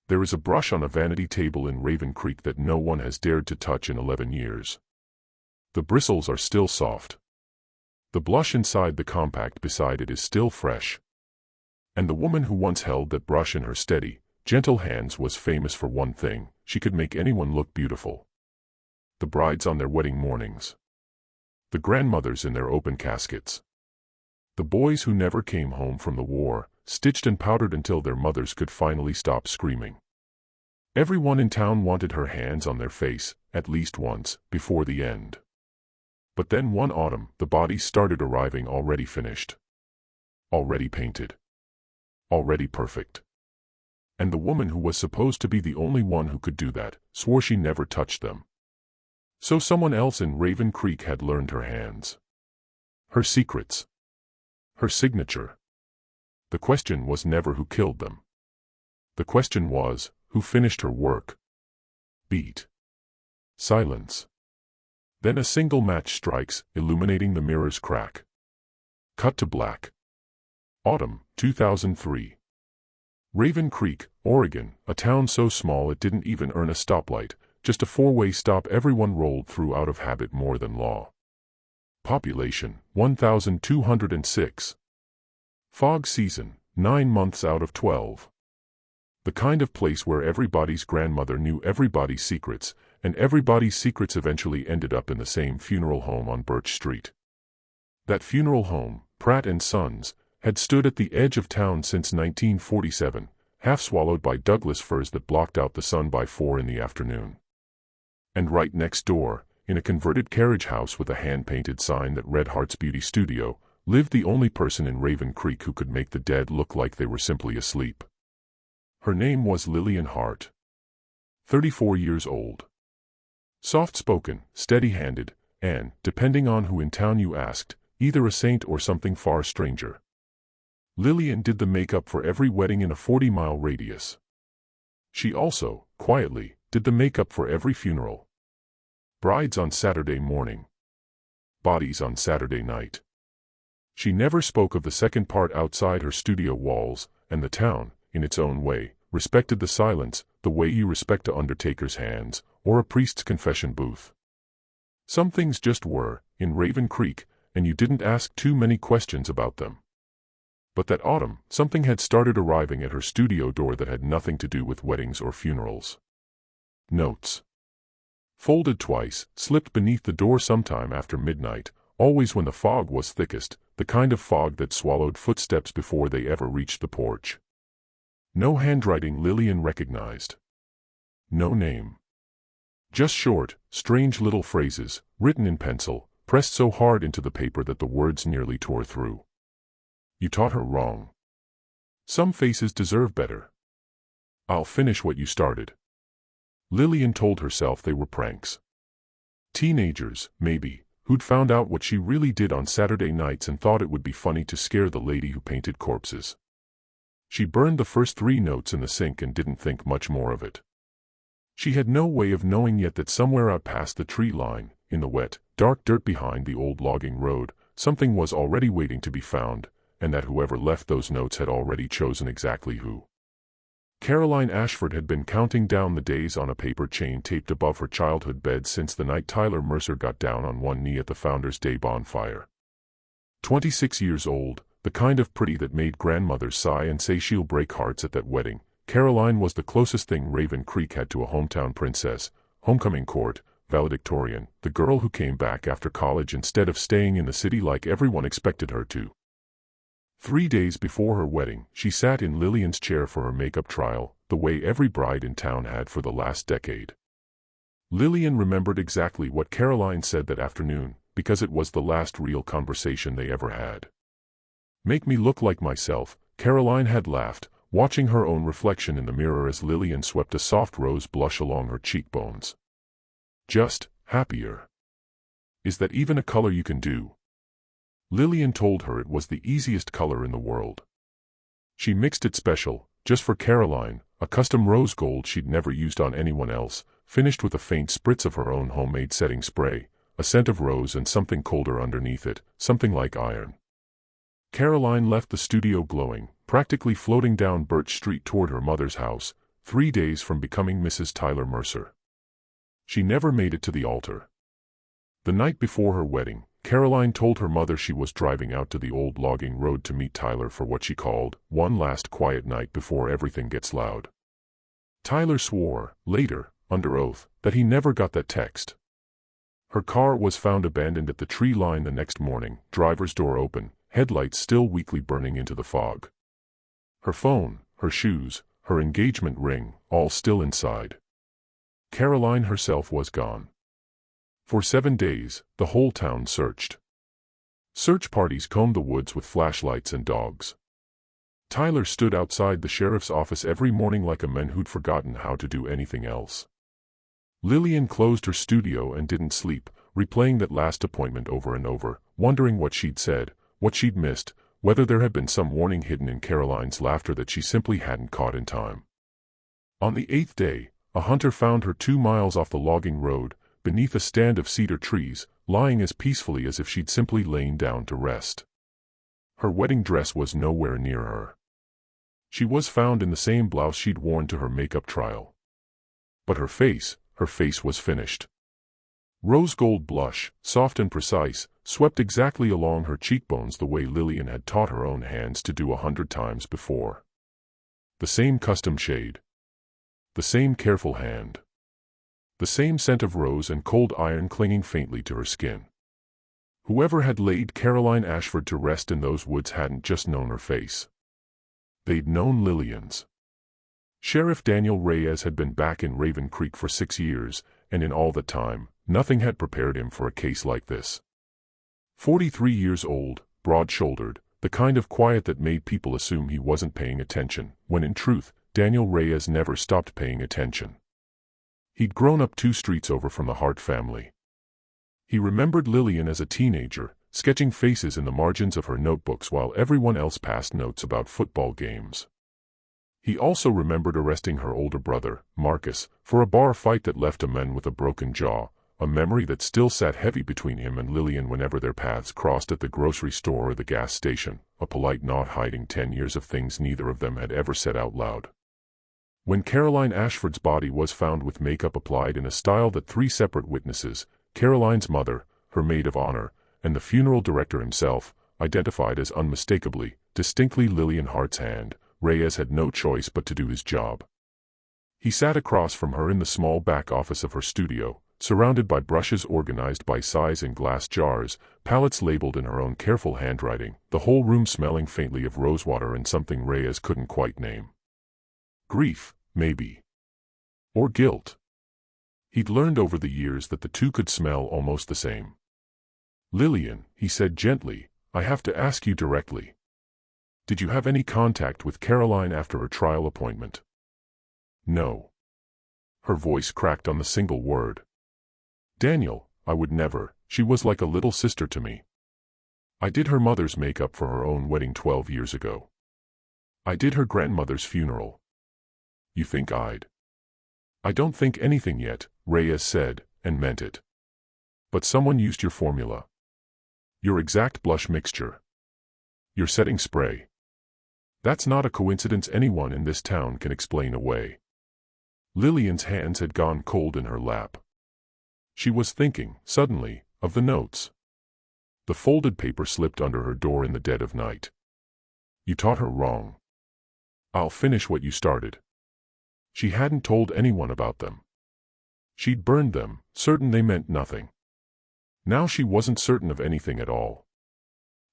There is a brush on a vanity table in Raven Creek that no one has dared to touch in 11 years. The bristles are still soft. The blush inside the compact beside it is still fresh. And the woman who once held that brush in her steady, gentle hands was famous for one thing: she could make anyone look beautiful. The brides on their wedding mornings. The grandmothers in their open caskets. The boys who never came home from the war, stitched and powdered until their mothers could finally stop screaming. Everyone in town wanted her hands on their face, at least once, before the end. But then one autumn, the bodies started arriving already finished. Already painted. Already perfect. And the woman who was supposed to be the only one who could do that, swore she never touched them. So someone else in Raven Creek had learned her hands. Her secrets. Her signature. The question was never who killed them. The question was, who finished her work? Beat. Silence. Then a single match strikes, illuminating the mirror's crack. Cut to black. Autumn, 2003. Raven Creek, Oregon, a town so small it didn't even earn a stoplight, just a four-way stop everyone rolled through out of habit more than law. Population, 1,206. Fog season, 9 months out of 12. The kind of place where everybody's grandmother knew everybody's secrets, and everybody's secrets eventually ended up in the same funeral home on Birch Street. That funeral home, Pratt & Sons, had stood at the edge of town since 1947, half swallowed by Douglas firs that blocked out the sun by 4 in the afternoon. And right next door, in a converted carriage house with a hand-painted sign that read Hart's Beauty Studio, lived the only person in Raven Creek who could make the dead look like they were simply asleep. Her name was Lillian Hart. 34 years old. Soft-spoken, steady-handed, and, depending on who in town you asked, either a saint or something far stranger. Lillian did the makeup for every wedding in a 40-mile radius. She also, quietly, did the makeup for every funeral. Brides on Saturday morning. Bodies on Saturday night. She never spoke of the second part outside her studio walls, and the town, in its own way, respected the silence, the way you respect an undertaker's hands, or a priest's confession booth. Some things just were, in Raven Creek, and you didn't ask too many questions about them. But that autumn, something had started arriving at her studio door that had nothing to do with weddings or funerals. Notes. Folded twice, slipped beneath the door sometime after midnight, always when the fog was thickest, the kind of fog that swallowed footsteps before they ever reached the porch. No handwriting Lillian recognized. No name. Just short, strange little phrases, written in pencil, pressed so hard into the paper that the words nearly tore through. You taught her wrong. Some faces deserve better. I'll finish what you started. Lillian told herself they were pranks. Teenagers, maybe, who'd found out what she really did on Saturday nights and thought it would be funny to scare the lady who painted corpses. She burned the first 3 notes in the sink and didn't think much more of it. She had no way of knowing yet that somewhere out past the tree line, in the wet, dark dirt behind the old logging road, something was already waiting to be found, and that whoever left those notes had already chosen exactly who. Caroline Ashford had been counting down the days on a paper chain taped above her childhood bed since the night Tyler Mercer got down on one knee at the Founders' Day bonfire. 26 years old, the kind of pretty that made grandmothers sigh and say she'll break hearts at that wedding, Caroline was the closest thing Raven Creek had to a hometown princess, homecoming court, valedictorian, the girl who came back after college instead of staying in the city like everyone expected her to. 3 days before her wedding, she sat in Lillian's chair for her makeup trial, the way every bride in town had for the last decade. Lillian remembered exactly what Caroline said that afternoon, because it was the last real conversation they ever had. "Make me look like myself," Caroline had laughed, watching her own reflection in the mirror as Lillian swept a soft rose blush along her cheekbones. "Just happier. Is that even a color you can do?" Lillian told her it was the easiest color in the world. She mixed it special, just for Caroline, a custom rose gold she'd never used on anyone else, finished with a faint spritz of her own homemade setting spray, a scent of rose and something colder underneath it, something like iron. Caroline left the studio glowing, practically floating down Birch Street toward her mother's house, 3 days from becoming Mrs. Tyler Mercer. She never made it to the altar. The night before her wedding, Caroline told her mother she was driving out to the old logging road to meet Tyler for what she called one last quiet night before everything gets loud. Tyler swore, later, under oath, that he never got that text. Her car was found abandoned at the tree line the next morning, driver's door open, headlights still weakly burning into the fog. Her phone, her shoes, her engagement ring, all still inside. Caroline herself was gone. For 7 days, the whole town searched. Search parties combed the woods with flashlights and dogs. Tyler stood outside the sheriff's office every morning like a man who'd forgotten how to do anything else. Lillian closed her studio and didn't sleep, replaying that last appointment over and over, wondering what she'd said, what she'd missed, whether there had been some warning hidden in Caroline's laughter that she simply hadn't caught in time. On the 8th day, a hunter found her 2 miles off the logging road, beneath a stand of cedar trees, lying as peacefully as if she'd simply lain down to rest. Her wedding dress was nowhere near her. She was found in the same blouse she'd worn to her makeup trial. But her face was finished. Rose gold blush, soft and precise, swept exactly along her cheekbones the way Lillian had taught her own hands to do 100 times before. The same custom shade. The same careful hand. The same scent of rose and cold iron clinging faintly to her skin. Whoever had laid Caroline Ashford to rest in those woods hadn't just known her face. They'd known Lillian's. Sheriff Daniel Reyes had been back in Raven Creek for 6 years, and in all that time, nothing had prepared him for a case like this. 43 years old, broad-shouldered, the kind of quiet that made people assume he wasn't paying attention, when in truth, Daniel Reyes never stopped paying attention. He'd grown up 2 streets over from the Hart family. He remembered Lillian as a teenager, sketching faces in the margins of her notebooks while everyone else passed notes about football games. He also remembered arresting her older brother, Marcus, for a bar fight that left a man with a broken jaw, a memory that still sat heavy between him and Lillian whenever their paths crossed at the grocery store or the gas station, a polite nod hiding 10 years of things neither of them had ever said out loud. When Caroline Ashford's body was found with makeup applied in a style that 3 separate witnesses, Caroline's mother, her maid of honor, and the funeral director himself, identified as unmistakably, distinctly Lillian Hart's hand, Reyes had no choice but to do his job. He sat across from her in the small back office of her studio, surrounded by brushes organized by size in glass jars, palettes labeled in her own careful handwriting, the whole room smelling faintly of rosewater and something Reyes couldn't quite name. Grief, maybe. Or guilt. He'd learned over the years that the two could smell almost the same. "Lillian," he said gently, "I have to ask you directly. Did you have any contact with Caroline after her trial appointment?" "No." Her voice cracked on the single word. "Daniel, I would never. She was like a little sister to me. I did her mother's makeup for her own wedding 12 years ago. I did her grandmother's funeral. You think I'd—" "I don't think anything yet," Reyes said, and meant it. "But someone used your formula. Your exact blush mixture. Your setting spray. That's not a coincidence anyone in this town can explain away." Lillian's hands had gone cold in her lap. She was thinking, suddenly, of the notes. The folded paper slipped under her door in the dead of night. "You taught her wrong. I'll finish what you started." She hadn't told anyone about them. She'd burned them, certain they meant nothing. Now she wasn't certain of anything at all.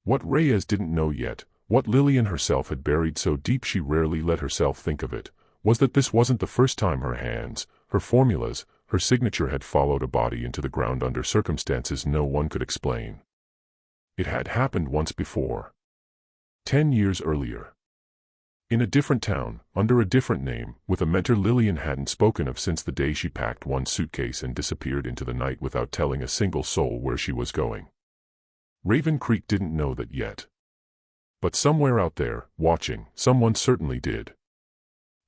What Reyes didn't know yet, what Lillian herself had buried so deep she rarely let herself think of it, was that this wasn't the first time her hands, her formulas, her signature had followed a body into the ground under circumstances no one could explain. It had happened once before. 10 years earlier. In a different town, under a different name, with a mentor Lillian hadn't spoken of since the day she packed one suitcase and disappeared into the night without telling a single soul where she was going. Raven Creek didn't know that yet. But somewhere out there, watching, someone certainly did.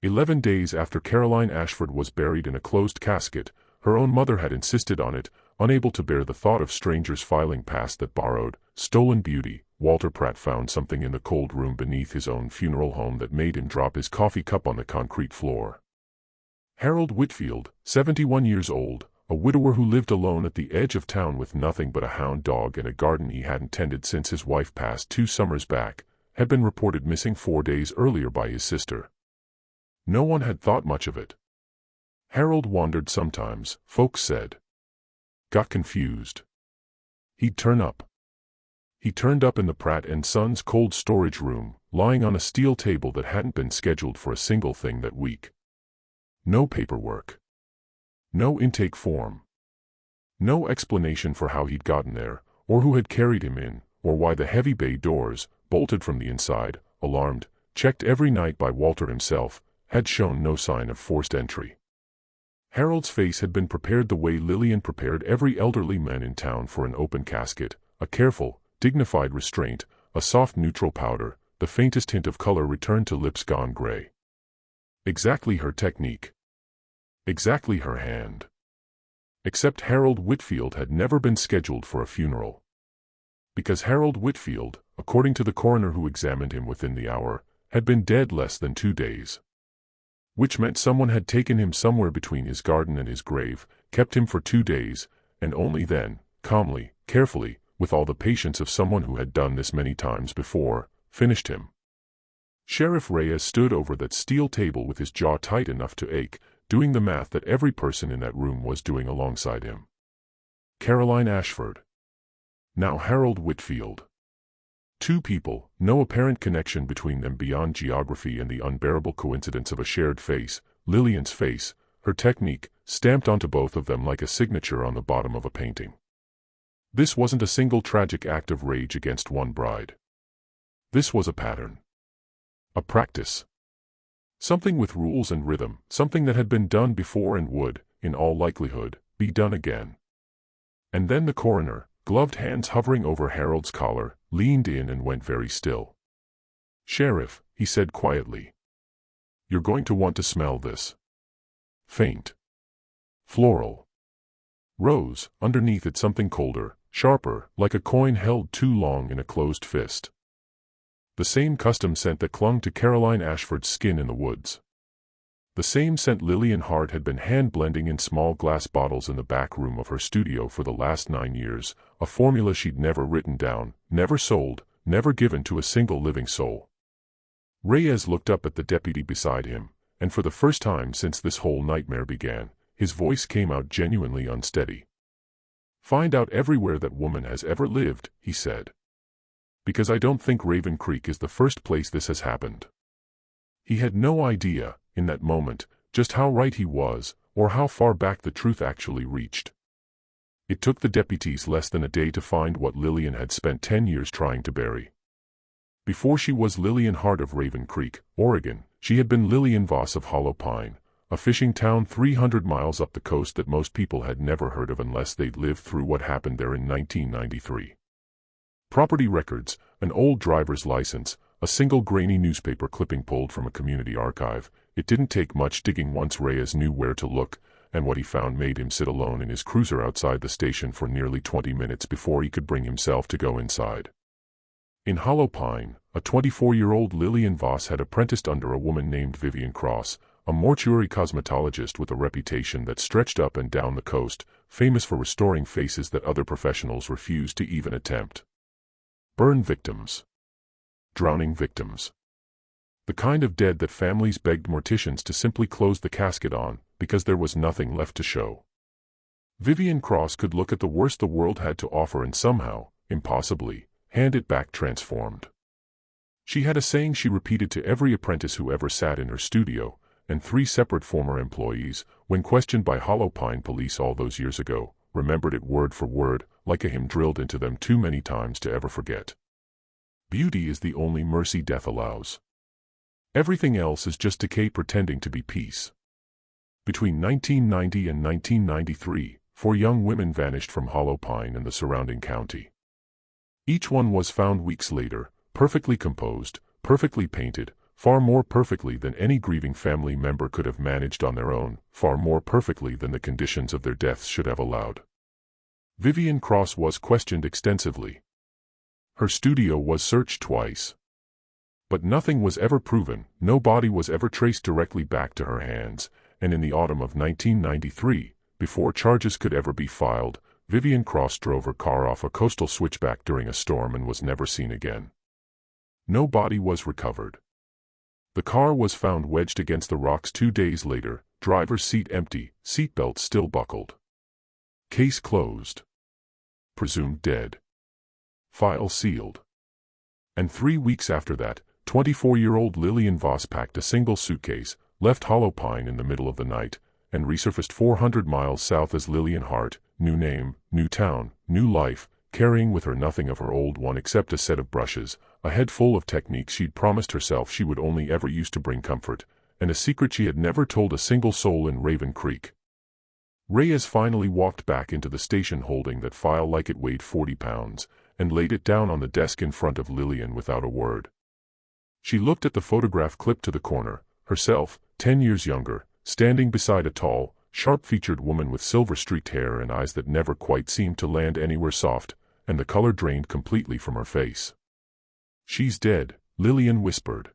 11 days after Caroline Ashford was buried in a closed casket, her own mother had insisted on it, unable to bear the thought of strangers filing past that borrowed, stolen beauty. Walter Pratt found something in the cold room beneath his own funeral home that made him drop his coffee cup on the concrete floor. Harold Whitfield, 71 years old, a widower who lived alone at the edge of town with nothing but a hound dog and a garden he hadn't tended since his wife passed 2 summers back, had been reported missing 4 days earlier by his sister. No one had thought much of it. Harold wandered sometimes, folks said. Got confused. He'd turn up. He turned up in the Pratt & Sons cold storage room, lying on a steel table that hadn't been scheduled for a single thing that week. No paperwork. No intake form. No explanation for how he'd gotten there, or who had carried him in, or why the heavy bay doors, bolted from the inside, alarmed, checked every night by Walter himself, had shown no sign of forced entry. Harold's face had been prepared the way Lillian prepared every elderly man in town for an open casket, a careful, dignified restraint, a soft neutral powder, the faintest hint of color returned to lips gone gray. Exactly her technique. Exactly her hand. Except Harold Whitfield had never been scheduled for a funeral. Because Harold Whitfield, according to the coroner who examined him within the hour, had been dead less than 2 days. Which meant someone had taken him somewhere between his garden and his grave, kept him for 2 days, and only then, calmly, carefully, with all the patience of someone who had done this many times before, finished him. Sheriff Reyes stood over that steel table with his jaw tight enough to ache, doing the math that every person in that room was doing alongside him. Caroline Ashford. Now Harold Whitfield. 2 people, no apparent connection between them beyond geography and the unbearable coincidence of a shared face, Lillian's face, her technique, stamped onto both of them like a signature on the bottom of a painting. This wasn't a single tragic act of rage against one bride. This was a pattern. A practice. Something with rules and rhythm, something that had been done before and would, in all likelihood, be done again. And then the coroner, gloved hands hovering over Harold's collar, leaned in and went very still. "Sheriff," he said quietly. "You're going to want to smell this. Faint. Floral. Rose, underneath it something colder, sharper, like a coin held too long in a closed fist. The same custom scent that clung to Caroline Ashford's skin in the woods. The same scent Lillian Hart had been hand-blending in small glass bottles in the back room of her studio for the last 9 years, a formula she'd never written down, never sold, never given to a single living soul. Reyes looked up at the deputy beside him, and for the first time since this whole nightmare began, his voice came out genuinely unsteady. "Find out everywhere that woman has ever lived," he said. "Because I don't think Raven Creek is the first place this has happened." He had no idea, in that moment, just how right he was, or how far back the truth actually reached. It took the deputies less than a day to find what Lillian had spent 10 years trying to bury. Before she was Lillian Hart of Raven Creek, Oregon, she had been Lillian Voss of Hollow Pine, a fishing town 300 miles up the coast that most people had never heard of unless they'd lived through what happened there in 1993. Property records, an old driver's license, a single grainy newspaper clipping pulled from a community archive. It didn't take much digging once Reyes knew where to look, and what he found made him sit alone in his cruiser outside the station for nearly 20 minutes before he could bring himself to go inside. In Hollow Pine, a 24-year-old Lillian Voss had apprenticed under a woman named Vivian Cross, a mortuary cosmetologist with a reputation that stretched up and down the coast, famous for restoring faces that other professionals refused to even attempt. Burn victims. Drowning victims. The kind of dead that families begged morticians to simply close the casket on, because there was nothing left to show. Vivian Cross could look at the worst the world had to offer and somehow, impossibly, hand it back transformed. She had a saying she repeated to every apprentice who ever sat in her studio, and 3 separate former employees, when questioned by Hollow Pine police all those years ago, remembered it word for word, like a hymn drilled into them too many times to ever forget. Beauty is the only mercy death allows. Everything else is just decay pretending to be peace. Between 1990 and 1993, 4 young women vanished from Hollow Pine and the surrounding county. Each one was found weeks later, perfectly composed, perfectly painted, far more perfectly than any grieving family member could have managed on their own, far more perfectly than the conditions of their deaths should have allowed. Vivian Cross was questioned extensively. Her studio was searched twice. But nothing was ever proven, no body was ever traced directly back to her hands, and in the autumn of 1993, before charges could ever be filed, Vivian Cross drove her car off a coastal switchback during a storm and was never seen again. No body was recovered. The car was found wedged against the rocks 2 days later, driver's seat empty, seatbelt still buckled. Case closed. Presumed dead. File sealed. And 3 weeks after that, 24-year-old Lillian Voss packed a single suitcase, left Hollow Pine in the middle of the night, and resurfaced 400 miles south as Lillian Hart, new name, new town, new life, carrying with her nothing of her old one except a set of brushes, a head full of techniques she'd promised herself she would only ever use to bring comfort, and a secret she had never told a single soul in Raven Creek. Reyes finally walked back into the station holding that file like it weighed 40 pounds, and laid it down on the desk in front of Lillian without a word. She looked at the photograph clipped to the corner, herself, 10 years younger, standing beside a tall, sharp-featured woman with silver-streaked hair and eyes that never quite seemed to land anywhere soft, and the color drained completely from her face. "She's dead," Lillian whispered.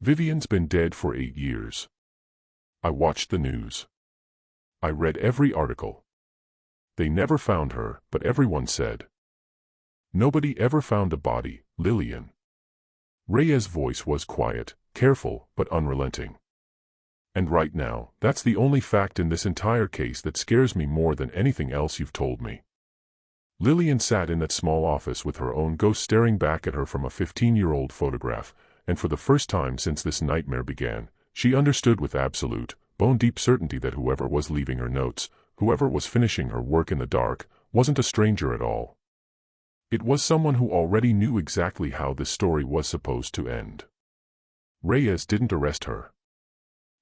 "Vivian's been dead for 8 years. I watched the news. I read every article. They never found her, but everyone said. Nobody ever found a body, Lillian." Reyes' voice was quiet, careful, but unrelenting. "And right now, that's the only fact in this entire case that scares me more than anything else you've told me." Lillian sat in that small office with her own ghost staring back at her from a 15-year-old photograph, and for the first time since this nightmare began, she understood with absolute, bone-deep certainty that whoever was leaving her notes, whoever was finishing her work in the dark, wasn't a stranger at all. It was someone who already knew exactly how this story was supposed to end. Reyes didn't arrest her.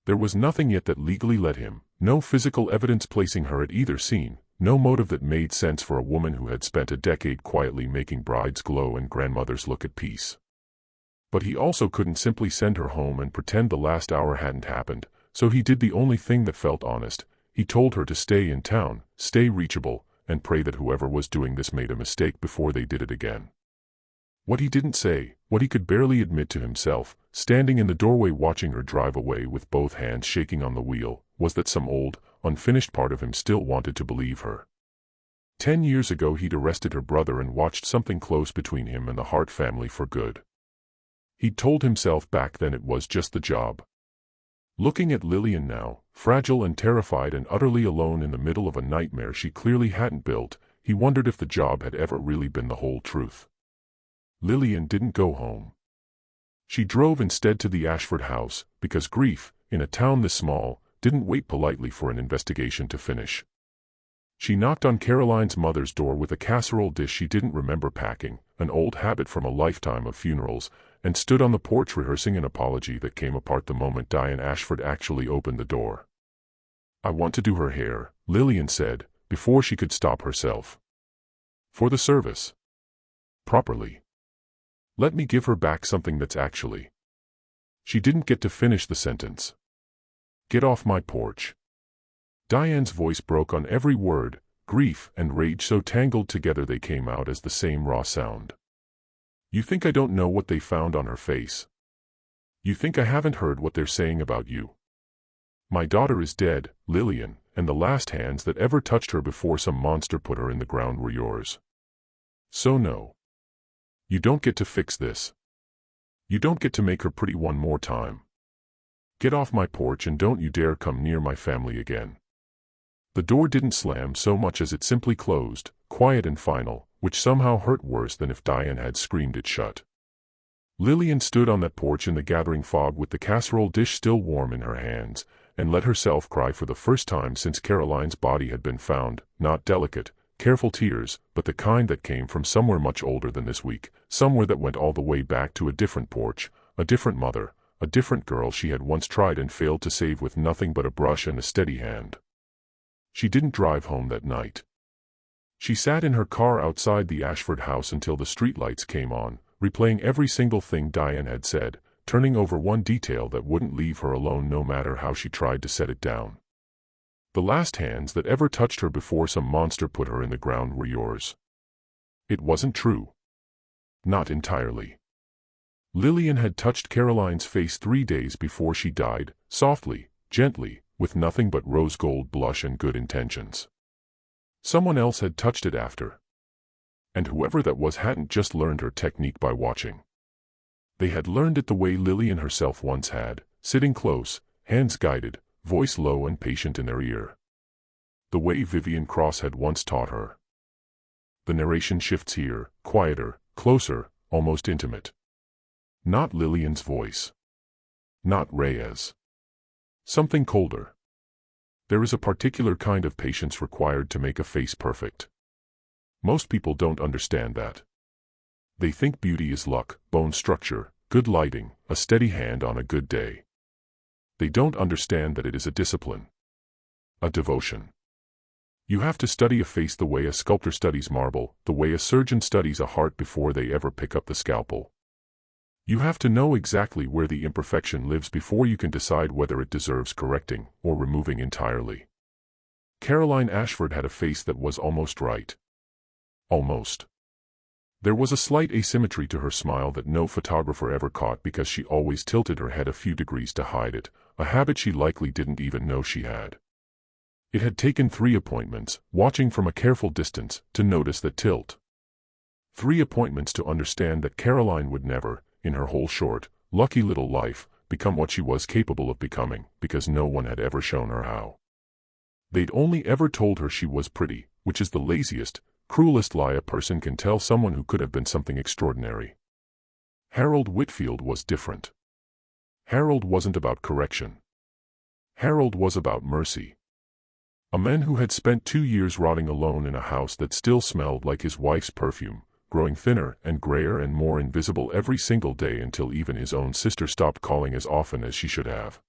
There was nothing yet that legally led him, no physical evidence placing her at either scene, no motive that made sense for a woman who had spent a decade quietly making brides glow and grandmothers look at peace. But he also couldn't simply send her home and pretend the last hour hadn't happened, so he did the only thing that felt honest. He told her to stay in town, stay reachable, and pray that whoever was doing this made a mistake before they did it again. What he didn't say, what he could barely admit to himself, standing in the doorway watching her drive away with both hands shaking on the wheel, was that some old, unfinished part of him still wanted to believe her. 10 years ago he'd arrested her brother and watched something close between him and the Hart family for good. He'd told himself back then it was just the job. Looking at Lillian now, fragile and terrified and utterly alone in the middle of a nightmare she clearly hadn't built, he wondered if the job had ever really been the whole truth. Lillian didn't go home. She drove instead to the Ashford house, because grief, in a town this small, didn't wait politely for an investigation to finish. She knocked on Caroline's mother's door with a casserole dish she didn't remember packing, an old habit from a lifetime of funerals, and stood on the porch rehearsing an apology that came apart the moment Diane Ashford actually opened the door. "I want to do her hair," Lillian said, before she could stop herself. "For the service. Properly. Let me give her back something that's actually—" She didn't get to finish the sentence. "Get off my porch." Diane's voice broke on every word, grief and rage so tangled together they came out as the same raw sound. "You think I don't know what they found on her face? You think I haven't heard what they're saying about you? My daughter is dead, Lillian, and the last hands that ever touched her before some monster put her in the ground were yours. So no. You don't get to fix this. You don't get to make her pretty one more time. Get off my porch and don't you dare come near my family again." The door didn't slam so much as it simply closed, quiet and final, which somehow hurt worse than if Diane had screamed it shut. Lillian stood on that porch in the gathering fog with the casserole dish still warm in her hands, and let herself cry for the first time since Caroline's body had been found, not delicate, careful tears, but the kind that came from somewhere much older than this week, somewhere that went all the way back to a different porch, a different mother, a different girl she had once tried and failed to save with nothing but a brush and a steady hand. She didn't drive home that night. She sat in her car outside the Ashford house until the streetlights came on, replaying every single thing Diane had said, turning over one detail that wouldn't leave her alone no matter how she tried to set it down. "The last hands that ever touched her before some monster put her in the ground were yours." It wasn't true. Not entirely. Lillian had touched Caroline's face 3 days before she died, softly, gently, with nothing but rose gold blush and good intentions. Someone else had touched it after. And whoever that was hadn't just learned her technique by watching. They had learned it the way Lillian herself once had, sitting close, hands guided, voice low and patient in their ear. The way Vivian Cross had once taught her. The narration shifts here, quieter, closer, almost intimate. Not Lillian's voice. Not Reyes. Something colder. There is a particular kind of patience required to make a face perfect. Most people don't understand that. They think beauty is luck, bone structure, good lighting, a steady hand on a good day. They don't understand that it is a discipline. A devotion. You have to study a face the way a sculptor studies marble, the way a surgeon studies a heart before they ever pick up the scalpel. You have to know exactly where the imperfection lives before you can decide whether it deserves correcting or removing entirely. Caroline Ashford had a face that was almost right. Almost. There was a slight asymmetry to her smile that no photographer ever caught because she always tilted her head a few degrees to hide it, a habit she likely didn't even know she had. It had taken 3 appointments, watching from a careful distance, to notice that tilt. 3 appointments to understand that Caroline would never, in her whole short, lucky little life, become what she was capable of becoming, because no one had ever shown her how. They'd only ever told her she was pretty, which is the laziest, cruelest lie a person can tell someone who could have been something extraordinary. Harold Whitfield was different. Harold wasn't about correction. Harold was about mercy. A man who had spent 2 years rotting alone in a house that still smelled like his wife's perfume, growing thinner and grayer and more invisible every single day until even his own sister stopped calling as often as she should have.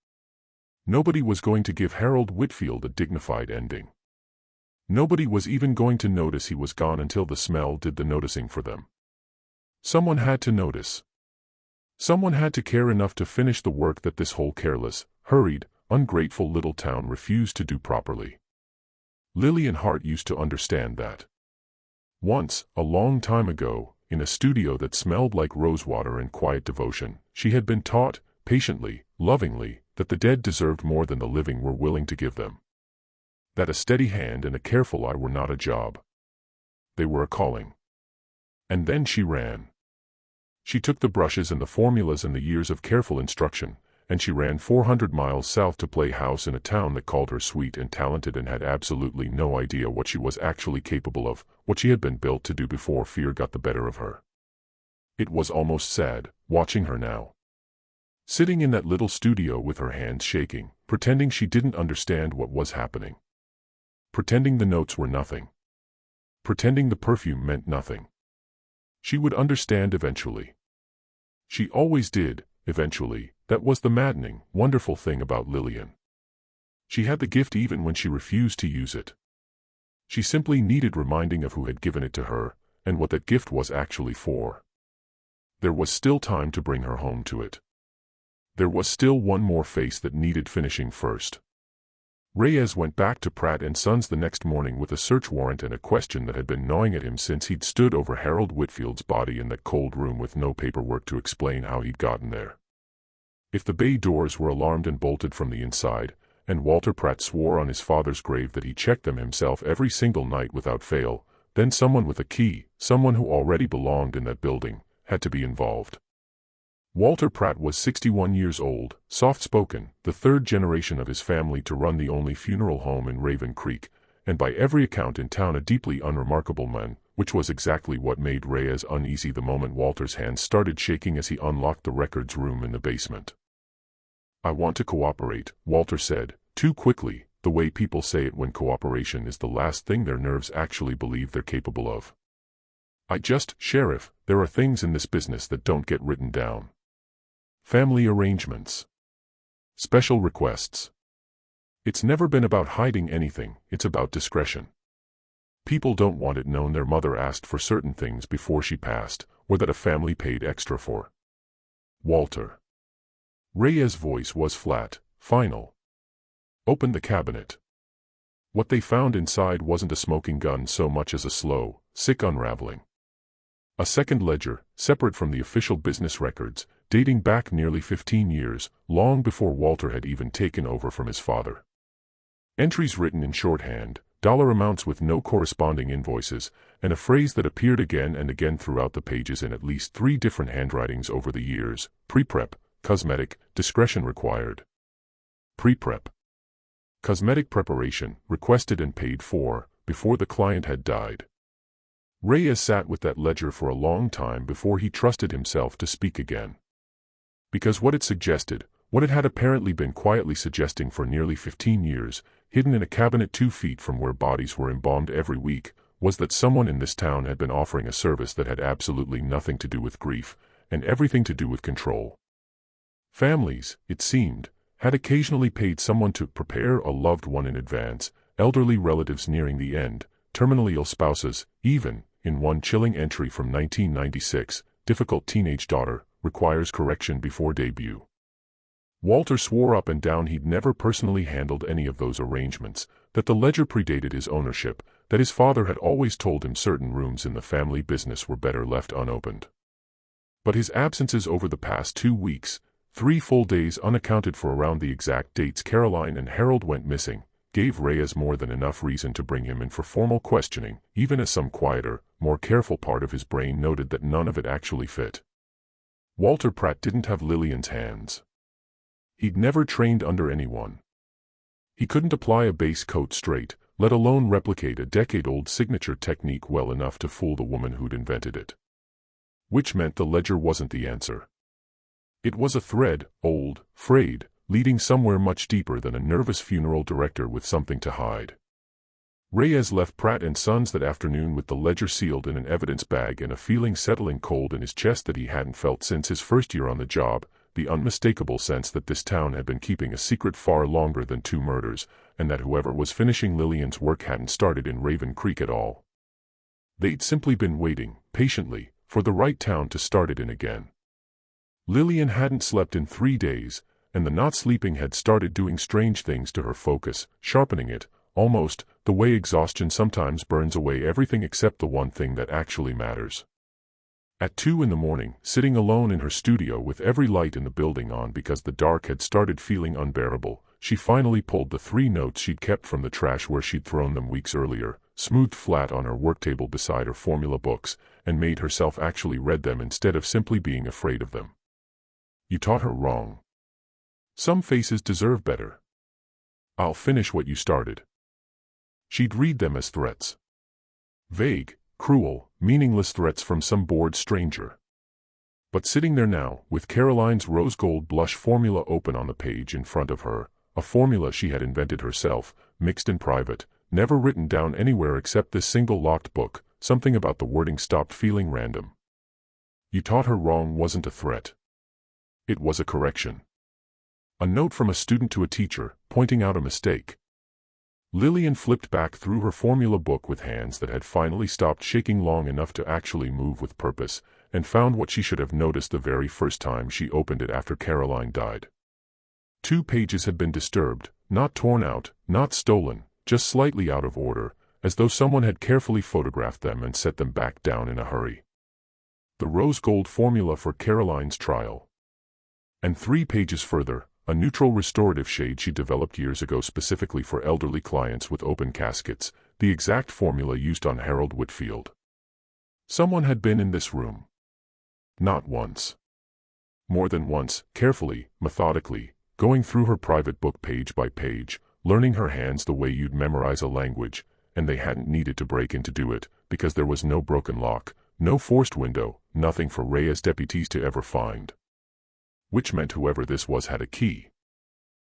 Nobody was going to give Harold Whitfield a dignified ending. Nobody was even going to notice he was gone until the smell did the noticing for them. Someone had to notice. Someone had to care enough to finish the work that this whole careless, hurried, ungrateful little town refused to do properly. Lillian Hart used to understand that. Once, a long time ago, in a studio that smelled like rosewater and quiet devotion, she had been taught, patiently, lovingly, that the dead deserved more than the living were willing to give them. That a steady hand and a careful eye were not a job. They were a calling. And then she ran. She took the brushes and the formulas and the years of careful instruction, and she ran 400 miles south to play house in a town that called her sweet and talented and had absolutely no idea what she was actually capable of, what she had been built to do before fear got the better of her. It was almost sad, watching her now. Sitting in that little studio with her hands shaking, pretending she didn't understand what was happening. Pretending the notes were nothing. Pretending the perfume meant nothing. She would understand eventually. She always did, eventually. That was the maddening, wonderful thing about Lillian. She had the gift even when she refused to use it. She simply needed reminding of who had given it to her, and what that gift was actually for. There was still time to bring her home to it. There was still one more face that needed finishing first. Reyes went back to Pratt & Sons the next morning with a search warrant and a question that had been gnawing at him since he'd stood over Harold Whitfield's body in that cold room with no paperwork to explain how he'd gotten there. If the bay doors were alarmed and bolted from the inside, and Walter Pratt swore on his father's grave that he checked them himself every single night without fail, then someone with a key, someone who already belonged in that building, had to be involved. Walter Pratt was 61 years old, soft-spoken, the 3rd generation of his family to run the only funeral home in Raven Creek, and by every account in town a deeply unremarkable man, which was exactly what made Reyes uneasy the moment Walter's hands started shaking as he unlocked the records room in the basement. "I want to cooperate," Walter said, too quickly, the way people say it when cooperation is the last thing their nerves actually believe they're capable of. Sheriff, there are things in this business that don't get written down. Family arrangements. Special requests. It's never been about hiding anything, it's about discretion. People don't want it known their mother asked for certain things before she passed, or that a family paid extra for. Walter. Reyes' voice was flat, final. Open the cabinet. What they found inside wasn't a smoking gun so much as a slow, sick unraveling. A second ledger, separate from the official business records, dating back nearly 15 years, long before Walter had even taken over from his father. Entries written in shorthand, dollar amounts with no corresponding invoices, and a phrase that appeared again and again throughout the pages in at least 3 different handwritings over the years: pre-prep, cosmetic, discretion required. Pre-prep. Cosmetic preparation, requested and paid for, before the client had died. Reyes sat with that ledger for a long time before he trusted himself to speak again. Because what it suggested, what it had apparently been quietly suggesting for nearly 15 years, hidden in a cabinet 2 feet from where bodies were embalmed every week, was that someone in this town had been offering a service that had absolutely nothing to do with grief, and everything to do with control. Families, it seemed, had occasionally paid someone to prepare a loved one in advance, elderly relatives nearing the end, terminally ill spouses, even, in one chilling entry from 1996, difficult teenage daughter, requires correction before debut. Walter swore up and down he'd never personally handled any of those arrangements, that the ledger predated his ownership, that his father had always told him certain rooms in the family business were better left unopened. But his absences over the past 2 weeks, 3 full days unaccounted for around the exact dates Caroline and Harold went missing, gave Reyes more than enough reason to bring him in for formal questioning, even as some quieter, more careful part of his brain noted that none of it actually fit. Walter Pratt didn't have Lillian's hands. He'd never trained under anyone. He couldn't apply a base coat straight, let alone replicate a decade-old signature technique well enough to fool the woman who'd invented it. Which meant the ledger wasn't the answer. It was a thread, old, frayed, leading somewhere much deeper than a nervous funeral director with something to hide. Reyes left Pratt & Sons that afternoon with the ledger sealed in an evidence bag and a feeling settling cold in his chest that he hadn't felt since his first year on the job, the unmistakable sense that this town had been keeping a secret far longer than 2 murders, and that whoever was finishing Lillian's work hadn't started in Raven Creek at all. They'd simply been waiting, patiently, for the right town to start it in again. Lillian hadn't slept in 3 days, and the not sleeping had started doing strange things to her focus, sharpening it, almost, the way exhaustion sometimes burns away everything except the one thing that actually matters. At 2 in the morning, sitting alone in her studio with every light in the building on because the dark had started feeling unbearable, she finally pulled the 3 notes she'd kept from the trash where she'd thrown them weeks earlier, smoothed flat on her work table beside her formula books, and made herself actually read them instead of simply being afraid of them. You taught her wrong. Some faces deserve better. I'll finish what you started. She'd read them as threats. Vague, cruel, meaningless threats from some bored stranger. But sitting there now, with Caroline's rose gold blush formula open on the page in front of her, a formula she had invented herself, mixed in private, never written down anywhere except this single locked book, something about the wording stopped feeling random. You taught her wrong wasn't a threat. It was a correction. A note from a student to a teacher, pointing out a mistake. Lillian flipped back through her formula book with hands that had finally stopped shaking long enough to actually move with purpose, and found what she should have noticed the very first time she opened it after Caroline died. 2 pages had been disturbed, not torn out, not stolen, just slightly out of order, as though someone had carefully photographed them and set them back down in a hurry. The rose gold formula for Caroline's trial. And 3 pages further, a neutral restorative shade she developed years ago specifically for elderly clients with open caskets, the exact formula used on Harold Whitfield. Someone had been in this room. Not once. More than once, carefully, methodically, going through her private book page by page, learning her hands the way you'd memorize a language, and they hadn't needed to break in to do it, because there was no broken lock, no forced window, nothing for Reyes deputies to ever find. Which meant whoever this was had a key.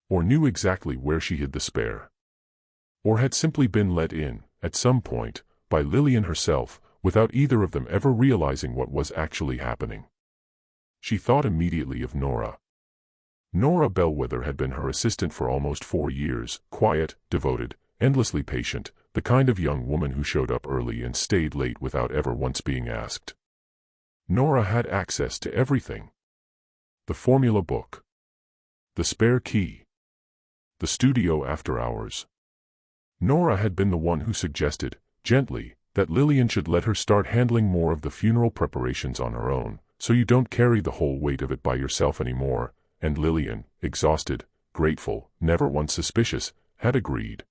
Or knew exactly where she hid the spare. Or had simply been let in, at some point, by Lillian herself, without either of them ever realizing what was actually happening. She thought immediately of Nora. Nora Bellwether had been her assistant for almost 4 years, quiet, devoted, endlessly patient, the kind of young woman who showed up early and stayed late without ever once being asked. Nora had access to everything. The formula book. The spare key. The studio after hours. Nora had been the one who suggested, gently, that Lillian should let her start handling more of the funeral preparations on her own, so you don't carry the whole weight of it by yourself anymore, and Lillian, exhausted, grateful, never once suspicious, had agreed.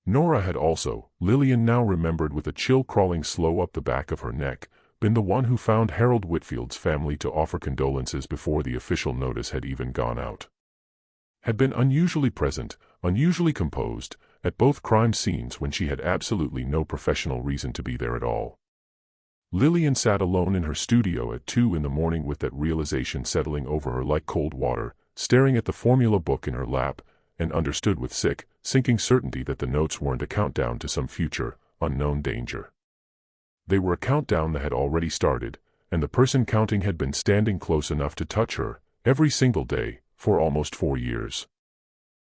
Nora had also, Lillian now remembered with a chill crawling slow up the back of her neck, been the one who found Harold Whitfield's family to offer condolences before the official notice had even gone out. Had been unusually present, unusually composed, at both crime scenes when she had absolutely no professional reason to be there at all. Lillian sat alone in her studio at 2 in the morning with that realization settling over her like cold water, staring at the formula book in her lap, and understood with sinking certainty that the notes weren't a countdown to some future, unknown danger. They were a countdown that had already started, and the person counting had been standing close enough to touch her, every single day, for almost 4 years.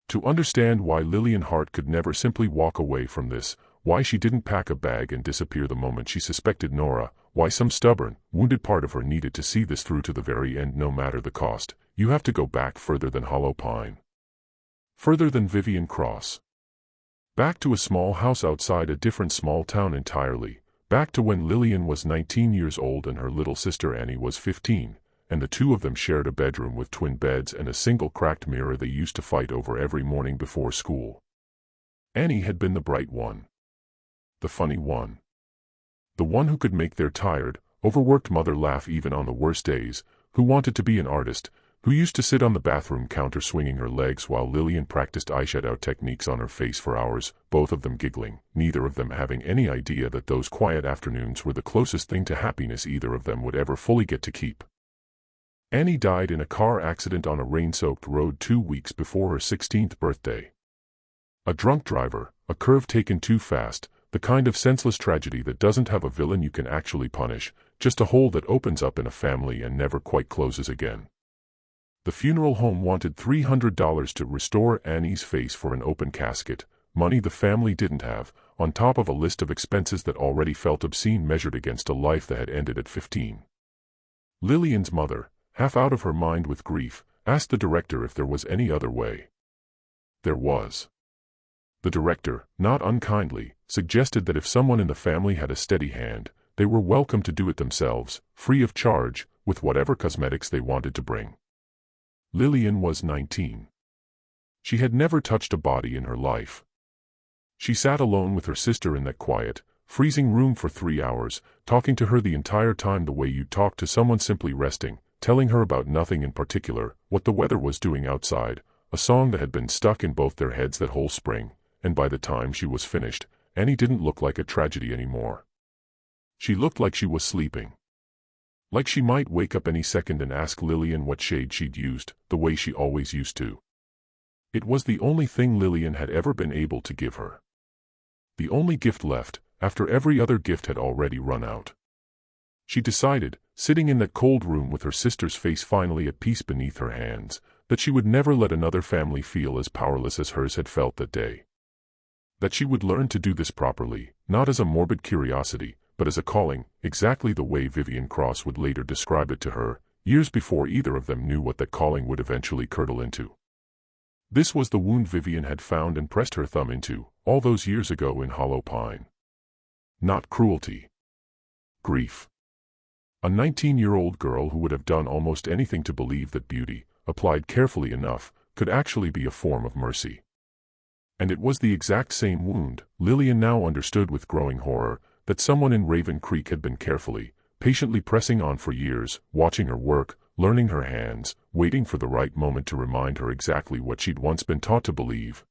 To understand why Lillian Hart could never simply walk away from this, why she didn't pack a bag and disappear the moment she suspected Nora, why some stubborn, wounded part of her needed to see this through to the very end no matter the cost, you have to go back further than Hollow Pine. Further than Vivian Cross. Back to a small house outside a different small town entirely, back to when Lillian was 19 years old and her little sister Annie was 15, and the two of them shared a bedroom with twin beds and a single cracked mirror they used to fight over every morning before school. Annie had been the bright one. The funny one. The one who could make their tired, overworked mother laugh even on the worst days, who wanted to be an artist, who used to sit on the bathroom counter swinging her legs while Lillian practiced eyeshadow techniques on her face for hours, both of them giggling, neither of them having any idea that those quiet afternoons were the closest thing to happiness either of them would ever fully get to keep. Annie died in a car accident on a rain-soaked road 2 weeks before her 16th birthday. A drunk driver, a curve taken too fast, the kind of senseless tragedy that doesn't have a villain you can actually punish, just a hole that opens up in a family and never quite closes again. The funeral home wanted $300 to restore Annie's face for an open casket, money the family didn't have, on top of a list of expenses that already felt obscene measured against a life that had ended at 15. Lillian's mother, half out of her mind with grief, asked the director if there was any other way. There was. The director, not unkindly, suggested that if someone in the family had a steady hand, they were welcome to do it themselves, free of charge, with whatever cosmetics they wanted to bring. Lillian was 19. She had never touched a body in her life. She sat alone with her sister in that quiet, freezing room for 3 hours, talking to her the entire time the way you talk to someone simply resting, telling her about nothing in particular, what the weather was doing outside, a song that had been stuck in both their heads that whole spring, and by the time she was finished, Annie didn't look like a tragedy anymore. She looked like she was sleeping. Like she might wake up any second and ask Lillian what shade she'd used, the way she always used to. It was the only thing Lillian had ever been able to give her. The only gift left, after every other gift had already run out. She decided, sitting in that cold room with her sister's face finally at peace beneath her hands, that she would never let another family feel as powerless as hers had felt that day. That she would learn to do this properly, not as a morbid curiosity, but as a calling, exactly the way Vivian Cross would later describe it to her, years before either of them knew what that calling would eventually curdle into. This was the wound Vivian had found and pressed her thumb into, all those years ago in Hollow Pine. Not cruelty. Grief. A 19-year-old girl who would have done almost anything to believe that beauty, applied carefully enough, could actually be a form of mercy. And it was the exact same wound, Lillian now understood with growing horror, that someone in Raven Creek had been carefully, patiently pressing on for years, watching her work, learning her hands, waiting for the right moment to remind her exactly what she'd once been taught to believe.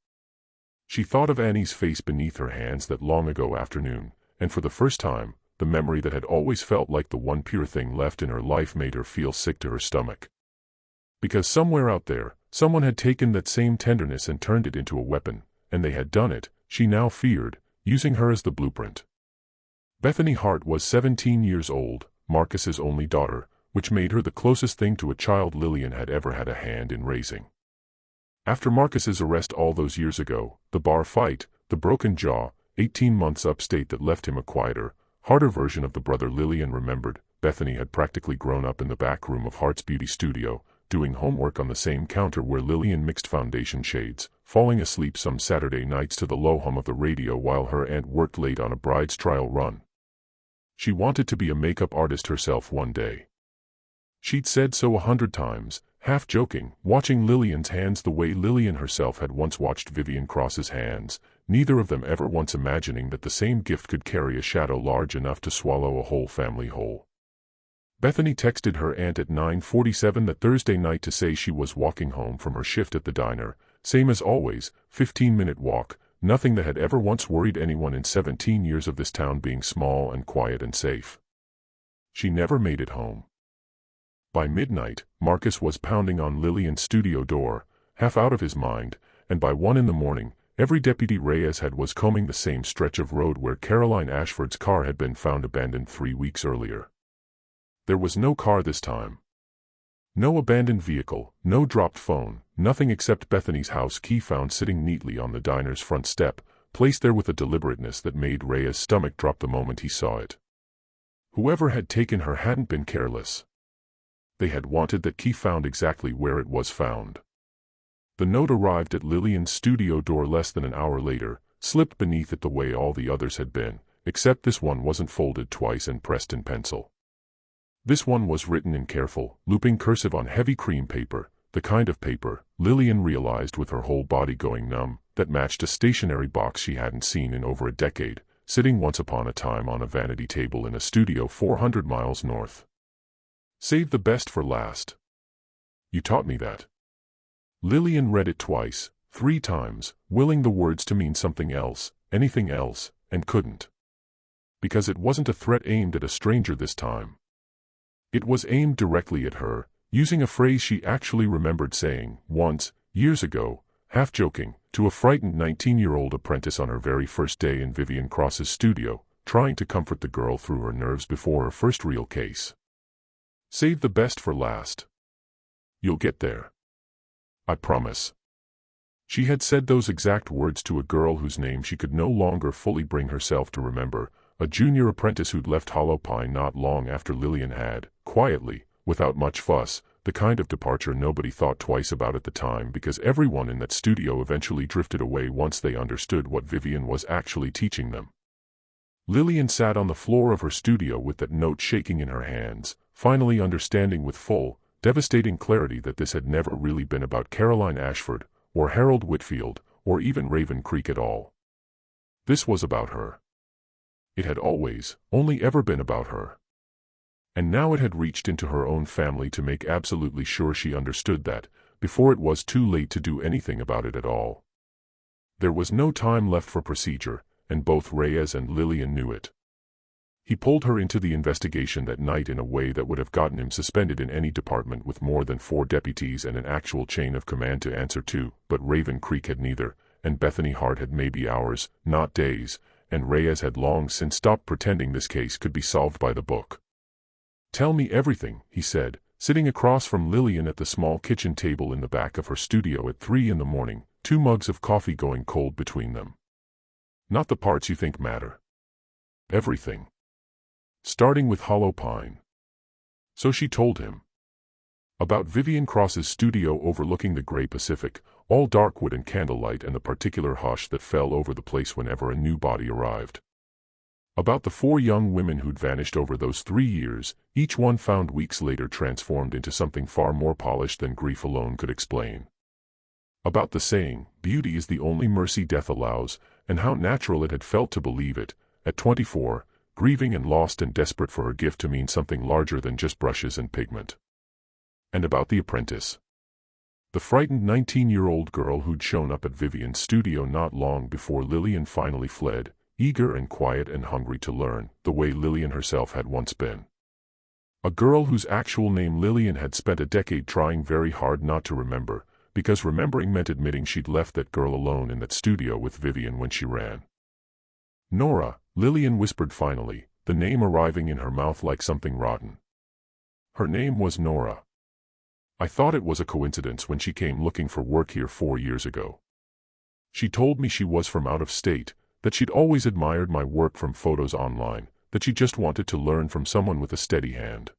She thought of Annie's face beneath her hands that long ago afternoon, and for the first time, the memory that had always felt like the one pure thing left in her life made her feel sick to her stomach. Because somewhere out there, someone had taken that same tenderness and turned it into a weapon, and they had done it, she now feared, using her as the blueprint. Bethany Hart was 17 years old, Marcus's only daughter, which made her the closest thing to a child Lillian had ever had a hand in raising. After Marcus's arrest all those years ago, the bar fight, the broken jaw, 18 months upstate that left him a quieter, harder version of the brother Lillian remembered, Bethany had practically grown up in the back room of Hart's beauty studio, doing homework on the same counter where Lillian mixed foundation shades, falling asleep some Saturday nights to the low hum of the radio while her aunt worked late on a bride's trial run. She wanted to be a makeup artist herself one day. She'd said so 100 times, half joking, watching Lillian's hands the way Lillian herself had once watched Vivian Cross's hands, neither of them ever once imagining that the same gift could carry a shadow large enough to swallow a whole family whole. Bethany texted her aunt at 9:47 that Thursday night to say she was walking home from her shift at the diner, same as always, 15-minute walk, nothing that had ever once worried anyone in 17 years of this town being small and quiet and safe. She never made it home. By midnight, Marcus was pounding on Lillian's studio door, half out of his mind, and by 1 in the morning, every deputy Reyes had was combing the same stretch of road where Caroline Ashford's car had been found abandoned 3 weeks earlier. There was no car this time. No abandoned vehicle, no dropped phone, nothing except Bethany's house key found sitting neatly on the diner's front step, placed there with a deliberateness that made Reyes' stomach drop the moment he saw it. Whoever had taken her hadn't been careless. They had wanted that key found exactly where it was found. The note arrived at Lillian's studio door less than an hour later, slipped beneath it the way all the others had been, except this one wasn't folded twice and pressed in pencil. This one was written in careful, looping cursive on heavy cream paper, the kind of paper, Lillian realized with her whole body going numb, that matched a stationery box she hadn't seen in over a decade, sitting once upon a time on a vanity table in a studio 400 miles north. Save the best for last. You taught me that. Lillian read it twice, 3 times, willing the words to mean something else, anything else, and couldn't. Because it wasn't a threat aimed at a stranger this time. It was aimed directly at her, using a phrase she actually remembered saying, once, years ago, half joking, to a frightened 19-year-old apprentice on her very first day in Vivian Cross's studio, trying to comfort the girl through her nerves before her first real case. Save the best for last. You'll get there. I promise. She had said those exact words to a girl whose name she could no longer fully bring herself to remember, a junior apprentice who'd left Hollow Pine not long after Lillian had, quietly, without much fuss, the kind of departure nobody thought twice about at the time because everyone in that studio eventually drifted away once they understood what Vivian was actually teaching them. Lillian sat on the floor of her studio with that note shaking in her hands, finally understanding with full, devastating clarity that this had never really been about Caroline Ashford, or Harold Whitfield, or even Raven Creek at all. This was about her. It had always, only ever been about her. And now it had reached into her own family to make absolutely sure she understood that, before it was too late to do anything about it at all. There was no time left for procedure, and both Reyes and Lillian knew it. He pulled her into the investigation that night in a way that would have gotten him suspended in any department with more than 4 deputies and an actual chain of command to answer to, but Raven Creek had neither, and Bethany Hart had maybe hours, not days, and Reyes had long since stopped pretending this case could be solved by the book. Tell me everything, he said, sitting across from Lillian at the small kitchen table in the back of her studio at 3 in the morning, 2 mugs of coffee going cold between them. Not the parts you think matter. Everything. Starting with Hollow Pine. So she told him. About Vivian Cross's studio overlooking the gray Pacific, all dark wood and candlelight and the particular hush that fell over the place whenever a new body arrived. About the 4 young women who'd vanished over those 3 years, each one found weeks later transformed into something far more polished than grief alone could explain. About the saying, beauty is the only mercy death allows, and how natural it had felt to believe it, at 24, grieving and lost and desperate for her gift to mean something larger than just brushes and pigment. And about the apprentice. The frightened 19-year-old girl who'd shown up at Vivian's studio not long before Lillian finally fled, eager and quiet and hungry to learn, the way Lillian herself had once been. A girl whose actual name Lillian had spent a decade trying very hard not to remember, because remembering meant admitting she'd left that girl alone in that studio with Vivian when she ran. Nora, Lillian whispered finally, the name arriving in her mouth like something rotten. Her name was Nora. I thought it was a coincidence when she came looking for work here 4 years ago. She told me she was from out of state, that she'd always admired my work from photos online, that she just wanted to learn from someone with a steady hand.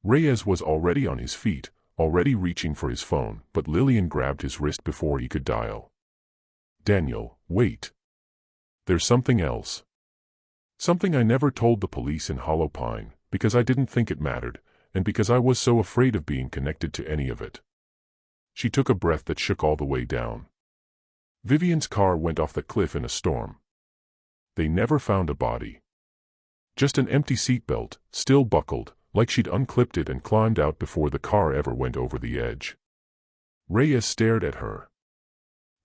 Reyes was already on his feet, already reaching for his phone, but Lillian grabbed his wrist before he could dial. Daniel, wait. There's something else. Something I never told the police in Hollow Pine, because I didn't think it mattered, and because I was so afraid of being connected to any of it. She took a breath that shook all the way down. Vivian's car went off the cliff in a storm. They never found a body. Just an empty seatbelt, still buckled, like she'd unclipped it and climbed out before the car ever went over the edge. Reyes stared at her.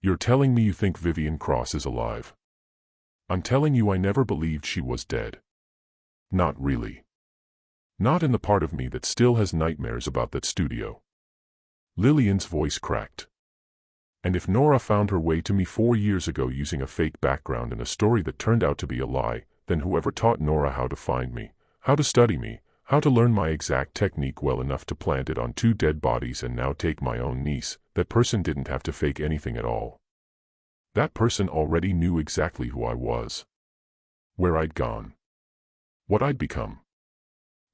"You're telling me you think Vivian Cross is alive?" "I'm telling you I never believed she was dead." "Not really." "Not in the part of me that still has nightmares about that studio." Lillian's voice cracked. "And if Nora found her way to me 4 years ago using a fake background and a story that turned out to be a lie, then whoever taught Nora how to find me, how to study me, how to learn my exact technique well enough to plant it on 2 dead bodies and now take my own niece, that person didn't have to fake anything at all. That person already knew exactly who I was. Where I'd gone. What I'd become."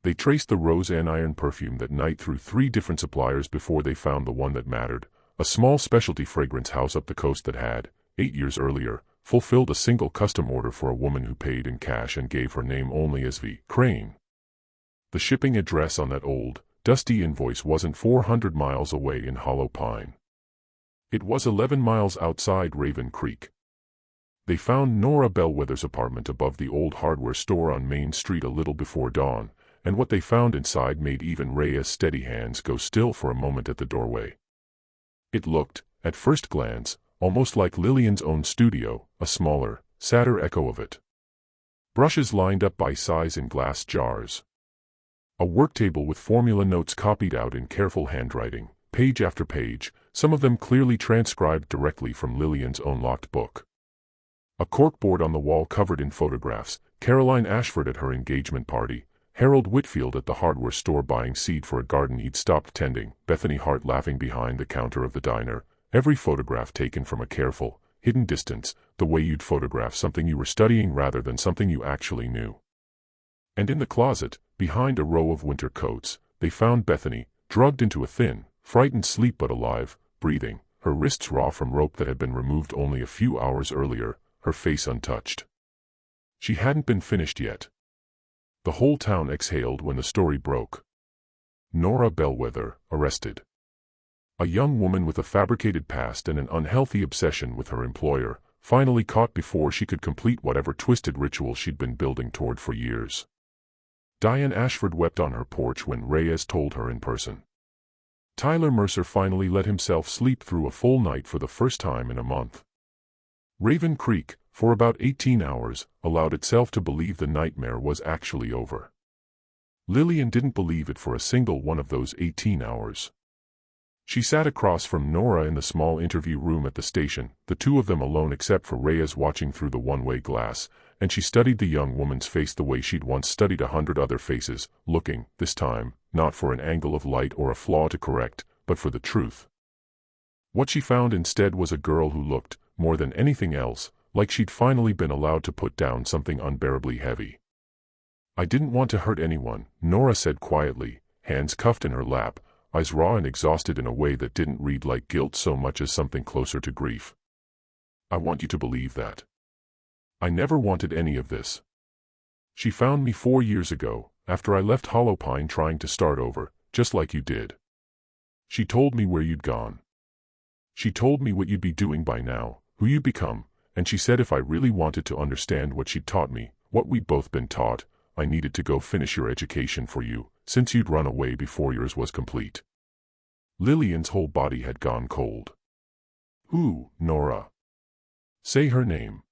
They traced the rose aniron perfume that night through 3 different suppliers before they found the one that mattered, a small specialty fragrance house up the coast that had, 8 years earlier, fulfilled a single custom order for a woman who paid in cash and gave her name only as V. Crane. The shipping address on that old, dusty invoice wasn't 400 miles away in Hollow Pine. It was 11 miles outside Raven Creek. They found Nora Bellwether's apartment above the old hardware store on Main Street a little before dawn, and what they found inside made even Reyes' steady hands go still for a moment at the doorway. It looked, at first glance, almost like Lillian's own studio, a smaller, sadder echo of it. Brushes lined up by size in glass jars. A work table with formula notes copied out in careful handwriting, page after page, some of them clearly transcribed directly from Lillian's own locked book. A corkboard on the wall covered in photographs, Caroline Ashford at her engagement party, Harold Whitfield at the hardware store buying seed for a garden he'd stopped tending, Bethany Hart laughing behind the counter of the diner, every photograph taken from a careful, hidden distance, the way you'd photograph something you were studying rather than something you actually knew. And in the closet, behind a row of winter coats, they found Bethany, drugged into a thin, frightened sleep but alive, breathing, her wrists raw from rope that had been removed only a few hours earlier, her face untouched. She hadn't been finished yet. The whole town exhaled when the story broke. Nora Bellwether, arrested. A young woman with a fabricated past and an unhealthy obsession with her employer, finally caught before she could complete whatever twisted ritual she'd been building toward for years. Diane Ashford wept on her porch when Reyes told her in person. Tyler Mercer finally let himself sleep through a full night for the first time in a month. Raven Creek, for about 18 hours, allowed itself to believe the nightmare was actually over. Lillian didn't believe it for a single one of those 18 hours. She sat across from Nora in the small interview room at the station, the 2 of them alone except for Reyes watching through the one-way glass, and she studied the young woman's face the way she'd once studied 100 other faces, looking, this time, not for an angle of light or a flaw to correct, but for the truth. What she found instead was a girl who looked, more than anything else, like she'd finally been allowed to put down something unbearably heavy. "I didn't want to hurt anyone," Nora said quietly, hands cuffed in her lap, eyes raw and exhausted in a way that didn't read like guilt so much as something closer to grief. "I want you to believe that. I never wanted any of this. She found me 4 years ago, after I left Hollow Pine trying to start over, just like you did. She told me where you'd gone. She told me what you'd be doing by now, who you'd become, and she said if I really wanted to understand what she'd taught me, what we'd both been taught, I needed to go finish your education for you, since you'd run away before yours was complete." Lillian's whole body had gone cold. "Who, Nora? Say her name."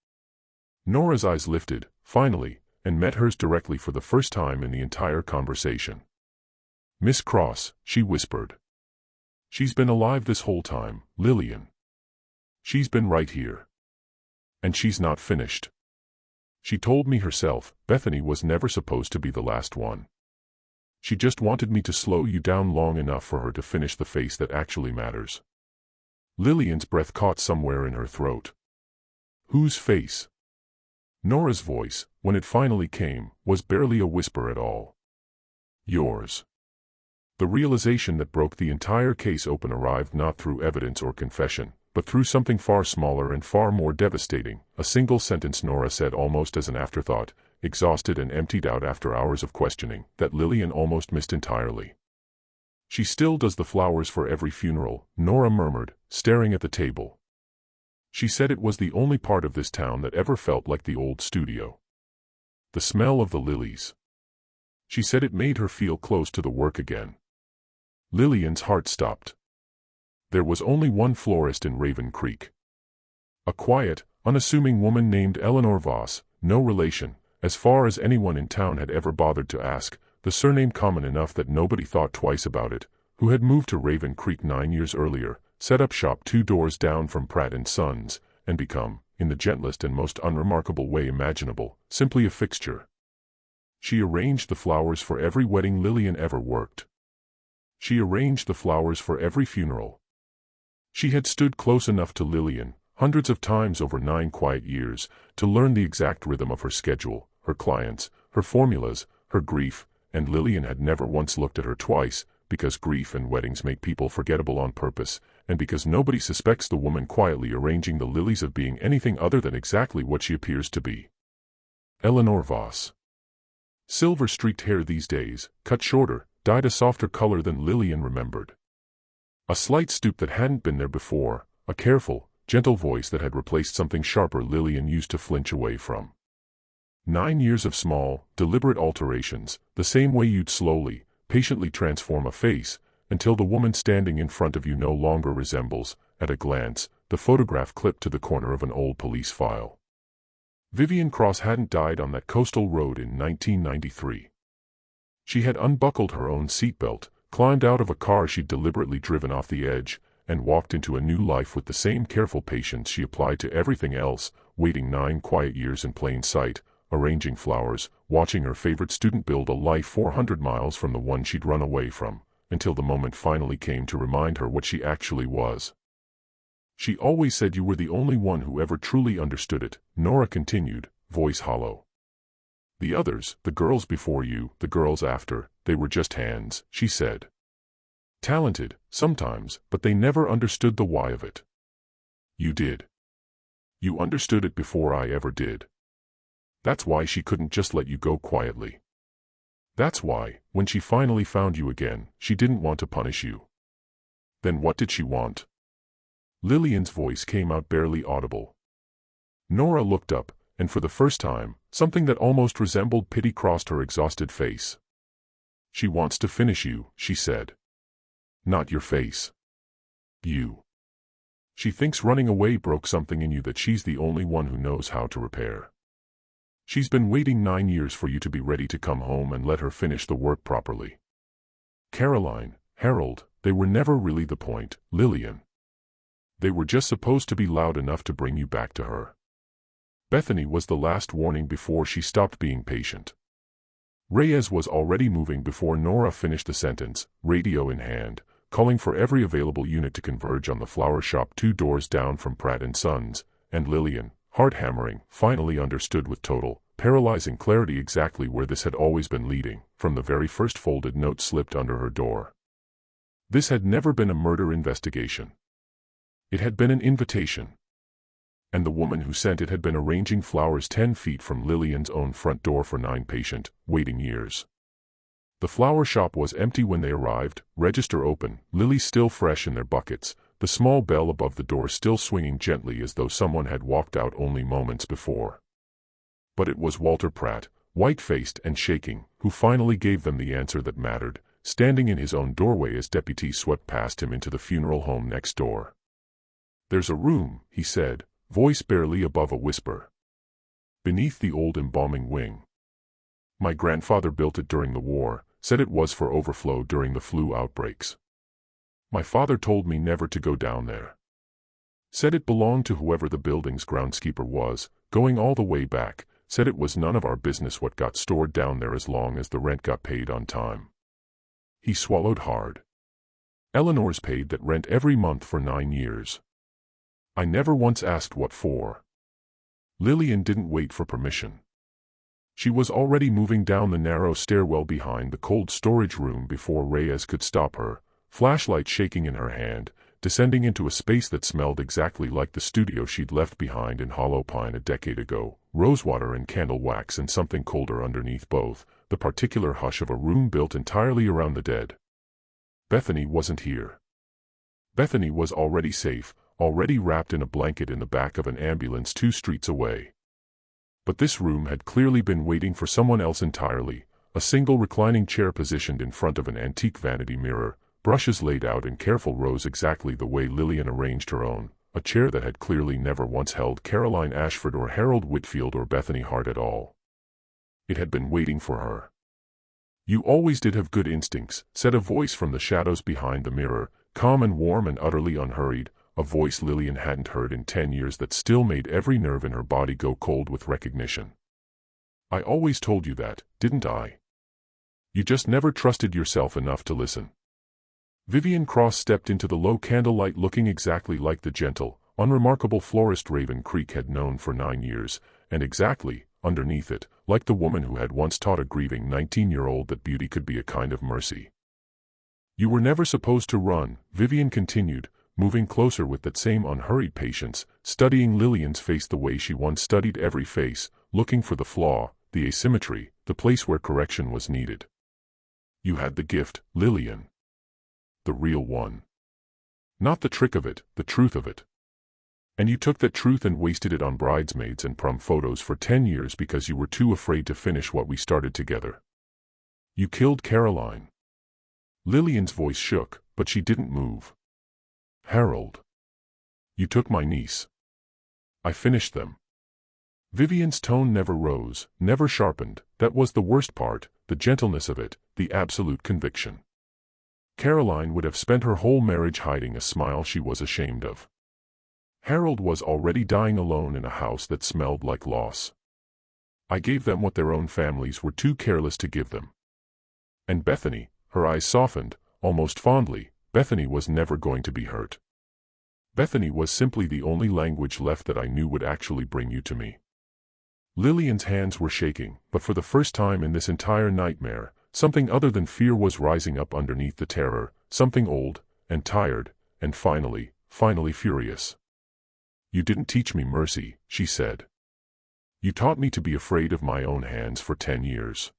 Nora's eyes lifted, finally, and met hers directly for the first time in the entire conversation. "Miss Cross," she whispered. "She's been alive this whole time, Lillian. She's been right here. And she's not finished. She told me herself, Bethany was never supposed to be the last one. She just wanted me to slow you down long enough for her to finish the face that actually matters." Lillian's breath caught somewhere in her throat. "Whose face?" Nora's voice, when it finally came, was barely a whisper at all. "Yours." The realization that broke the entire case open arrived not through evidence or confession, but through something far smaller and far more devastating, a single sentence Nora said almost as an afterthought, exhausted and emptied out after hours of questioning, that Lillian almost missed entirely. "She still does the flowers for every funeral," Nora murmured, staring at the table. She said it was the only part of this town that ever felt like the old studio. The smell of the lilies. She said it made her feel close to the work again. Lillian's heart stopped. There was only one florist in Raven Creek. A quiet, unassuming woman named Eleanor Voss, no relation, as far as anyone in town had ever bothered to ask, the surname common enough that nobody thought twice about it, who had moved to Raven Creek 9 years earlier, set up shop 2 doors down from Pratt & Sons, and become, in the gentlest and most unremarkable way imaginable, simply a fixture. She arranged the flowers for every wedding Lillian ever worked. She arranged the flowers for every funeral. She had stood close enough to Lillian, hundreds of times over 9 quiet years, to learn the exact rhythm of her schedule, her clients, her formulas, her grief, and Lillian had never once looked at her twice, because grief and weddings make people forgettable on purpose, and because nobody suspects the woman quietly arranging the lilies of being anything other than exactly what she appears to be. Eleanor Voss. Silver-streaked hair these days, cut shorter, dyed a softer color than Lillian remembered. A slight stoop that hadn't been there before, a careful, gentle voice that had replaced something sharper Lillian used to flinch away from. 9 years of small, deliberate alterations, the same way you'd slowly, patiently transform a face, until the woman standing in front of you no longer resembles, at a glance, the photograph clipped to the corner of an old police file. Vivian Cross hadn't died on that coastal road in 1993. She had unbuckled her own seatbelt, climbed out of a car she'd deliberately driven off the edge, and walked into a new life with the same careful patience she applied to everything else, waiting 9 quiet years in plain sight, arranging flowers, watching her favorite student build a life 400 miles from the one she'd run away from, until the moment finally came to remind her what she actually was. "She always said you were the only one who ever truly understood it," Nora continued, voice hollow. "The others, the girls before you, the girls after, they were just hands," she said. "Talented, sometimes, but they never understood the why of it. You did. You understood it before I ever did. That's why she couldn't just let you go quietly. That's why, when she finally found you again, she didn't want to punish you." "Then what did she want?" Lillian's voice came out barely audible. Nora looked up, and for the first time, something that almost resembled pity crossed her exhausted face. "She wants to finish you," she said. "Not your face. You. She thinks running away broke something in you that she's the only one who knows how to repair. She's been waiting 9 years for you to be ready to come home and let her finish the work properly. Caroline, Harold, they were never really the point, Lillian. They were just supposed to be loud enough to bring you back to her. Bethany was the last warning before she stopped being patient." Reyes was already moving before Nora finished the sentence, radio in hand, calling for every available unit to converge on the flower shop 2 doors down from Pratt & Sons, and Lillian, heart hammering, finally understood with total, paralyzing clarity exactly where this had always been leading, from the very first folded note slipped under her door. This had never been a murder investigation. It had been an invitation. And the woman who sent it had been arranging flowers 10 feet from Lillian's own front door for 9 patient, waiting years. The flower shop was empty when they arrived, register open, lilies still fresh in their buckets, the small bell above the door still swinging gently as though someone had walked out only moments before. But it was Walter Pratt, white-faced and shaking, who finally gave them the answer that mattered, standing in his own doorway as deputies swept past him into the funeral home next door. "There's a room," he said, voice barely above a whisper. "Beneath the old embalming wing. My grandfather built it during the war, said it was for overflow during the flu outbreaks. My father told me never to go down there. Said it belonged to whoever the building's groundskeeper was, going all the way back, said it was none of our business what got stored down there as long as the rent got paid on time." He swallowed hard. "Eleanor's paid that rent every month for 9 years. I never once asked what for." Lillian didn't wait for permission. She was already moving down the narrow stairwell behind the cold storage room before Reyes could stop her, flashlight shaking in her hand, descending into a space that smelled exactly like the studio she'd left behind in Hollow Pine a decade ago, rosewater and candle wax and something colder underneath both, the particular hush of a room built entirely around the dead. Bethany wasn't here. Bethany was already safe, already wrapped in a blanket in the back of an ambulance 2 streets away. But this room had clearly been waiting for someone else entirely, a single reclining chair positioned in front of an antique vanity mirror, brushes laid out in careful rows exactly the way Lillian arranged her own, a chair that had clearly never once held Caroline Ashford or Harold Whitfield or Bethany Hart at all. It had been waiting for her. "You always did have good instincts," said a voice from the shadows behind the mirror, calm and warm and utterly unhurried, a voice Lillian hadn't heard in 10 years that still made every nerve in her body go cold with recognition. "I always told you that, didn't I? You just never trusted yourself enough to listen." Vivian Cross stepped into the low candlelight looking exactly like the gentle, unremarkable florist Raven Creek had known for 9 years, and exactly, underneath it, like the woman who had once taught a grieving 19-year-old that beauty could be a kind of mercy. "You were never supposed to run," Vivian continued, moving closer with that same unhurried patience, studying Lillian's face the way she once studied every face, looking for the flaw, the asymmetry, the place where correction was needed. "You had the gift, Lillian. The real one. Not the trick of it, the truth of it. And you took that truth and wasted it on bridesmaids and prom photos for 10 years because you were too afraid to finish what we started together. You killed Caroline." Lillian's voice shook, but she didn't move. "Harold. You took my niece. I finished them." Vivian's tone never rose, never sharpened. That was the worst part, the gentleness of it, the absolute conviction. Caroline would have spent her whole marriage hiding a smile she was ashamed of. Harold was already dying alone in a house that smelled like loss. I gave them what their own families were too careless to give them. And Bethany, her eyes softened, almost fondly, Bethany was never going to be hurt. Bethany was simply the only language left that I knew would actually bring you to me. Lillian's hands were shaking, but for the first time in this entire nightmare, something other than fear was rising up underneath the terror, something old, and tired, and finally furious. "You didn't teach me mercy," she said. "You taught me to be afraid of my own hands for 10 years.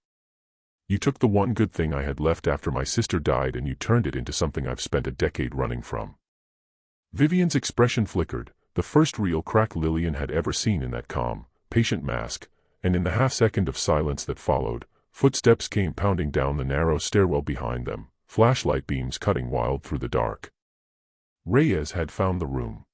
You took the one good thing I had left after my sister died and you turned it into something I've spent a decade running from." Vivian's expression flickered, the first real crack Lillian had ever seen in that calm, patient mask, and in the half-second of silence that followed, footsteps came pounding down the narrow stairwell behind them, flashlight beams cutting wild through the dark. Reyes had found the room.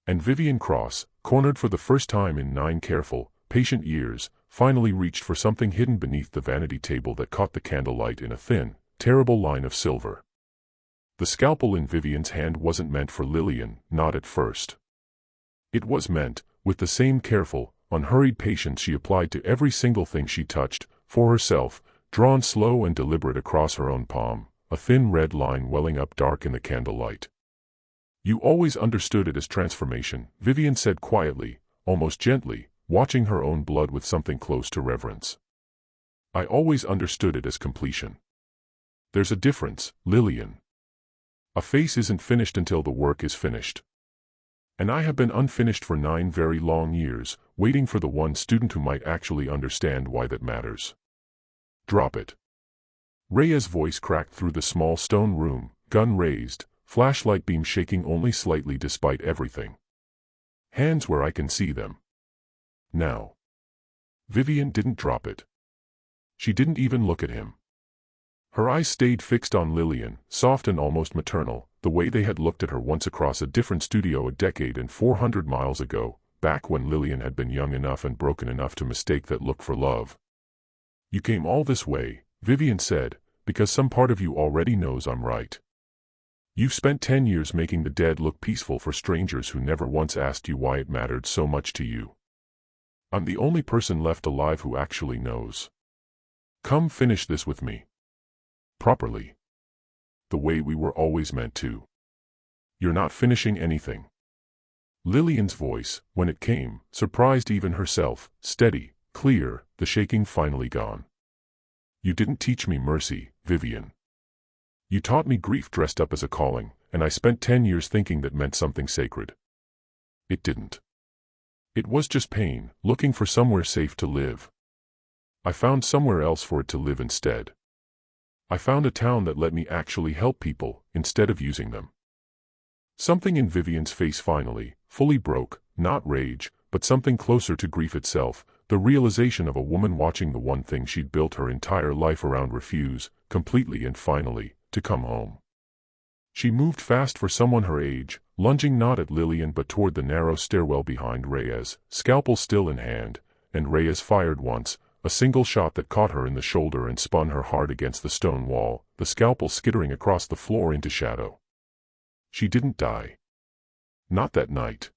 And Vivian Cross, cornered for the first time in 9 careful, patient years, finally reached for something hidden beneath the vanity table that caught the candlelight in a thin, terrible line of silver. The scalpel in Vivian's hand wasn't meant for Lillian, not at first. It was meant, with the same careful, unhurried patience she applied to every single thing she touched, for herself, drawn slow and deliberate across her own palm, a thin red line welling up dark in the candlelight. "You always understood it as transformation," Vivian said quietly, almost gently, watching her own blood with something close to reverence. "I always understood it as completion. There's a difference, Lillian. A face isn't finished until the work is finished. And I have been unfinished for 9 very long years, waiting for the one student who might actually understand why that matters." "Drop it." Reyes' voice cracked through the small stone room, gun raised, flashlight beam shaking only slightly despite everything. "Hands where I can see them. Now." Vivian didn't drop it. She didn't even look at him. Her eyes stayed fixed on Lillian, soft and almost maternal, the way they had looked at her once across a different studio a decade and 400 miles ago, back when Lillian had been young enough and broken enough to mistake that look for love. "You came all this way," Vivian said, "because some part of you already knows I'm right. You've spent 10 years making the dead look peaceful for strangers who never once asked you why it mattered so much to you. I'm the only person left alive who actually knows. Come finish this with me. Properly. The way we were always meant to. You're not finishing anything." Lillian's voice, when it came, surprised even herself, steady, clear, the shaking finally gone. "You didn't teach me mercy, Vivian. You taught me grief dressed up as a calling, and I spent 10 years thinking that meant something sacred. It didn't. It was just pain, looking for somewhere safe to live. I found somewhere else for it to live instead. I found a town that let me actually help people, instead of using them. Something in Vivian's face finally, fully broke, not rage, but something closer to grief itself, the realization of a woman watching the one thing she'd built her entire life around refuse, completely and finally, to come home. She moved fast for someone her age, lunging not at Lillian but toward the narrow stairwell behind Reyes, scalpel still in hand, and Reyes fired once, a single shot that caught her in the shoulder and spun her hard against the stone wall, the scalpel skittering across the floor into shadow. She didn't die. Not that night.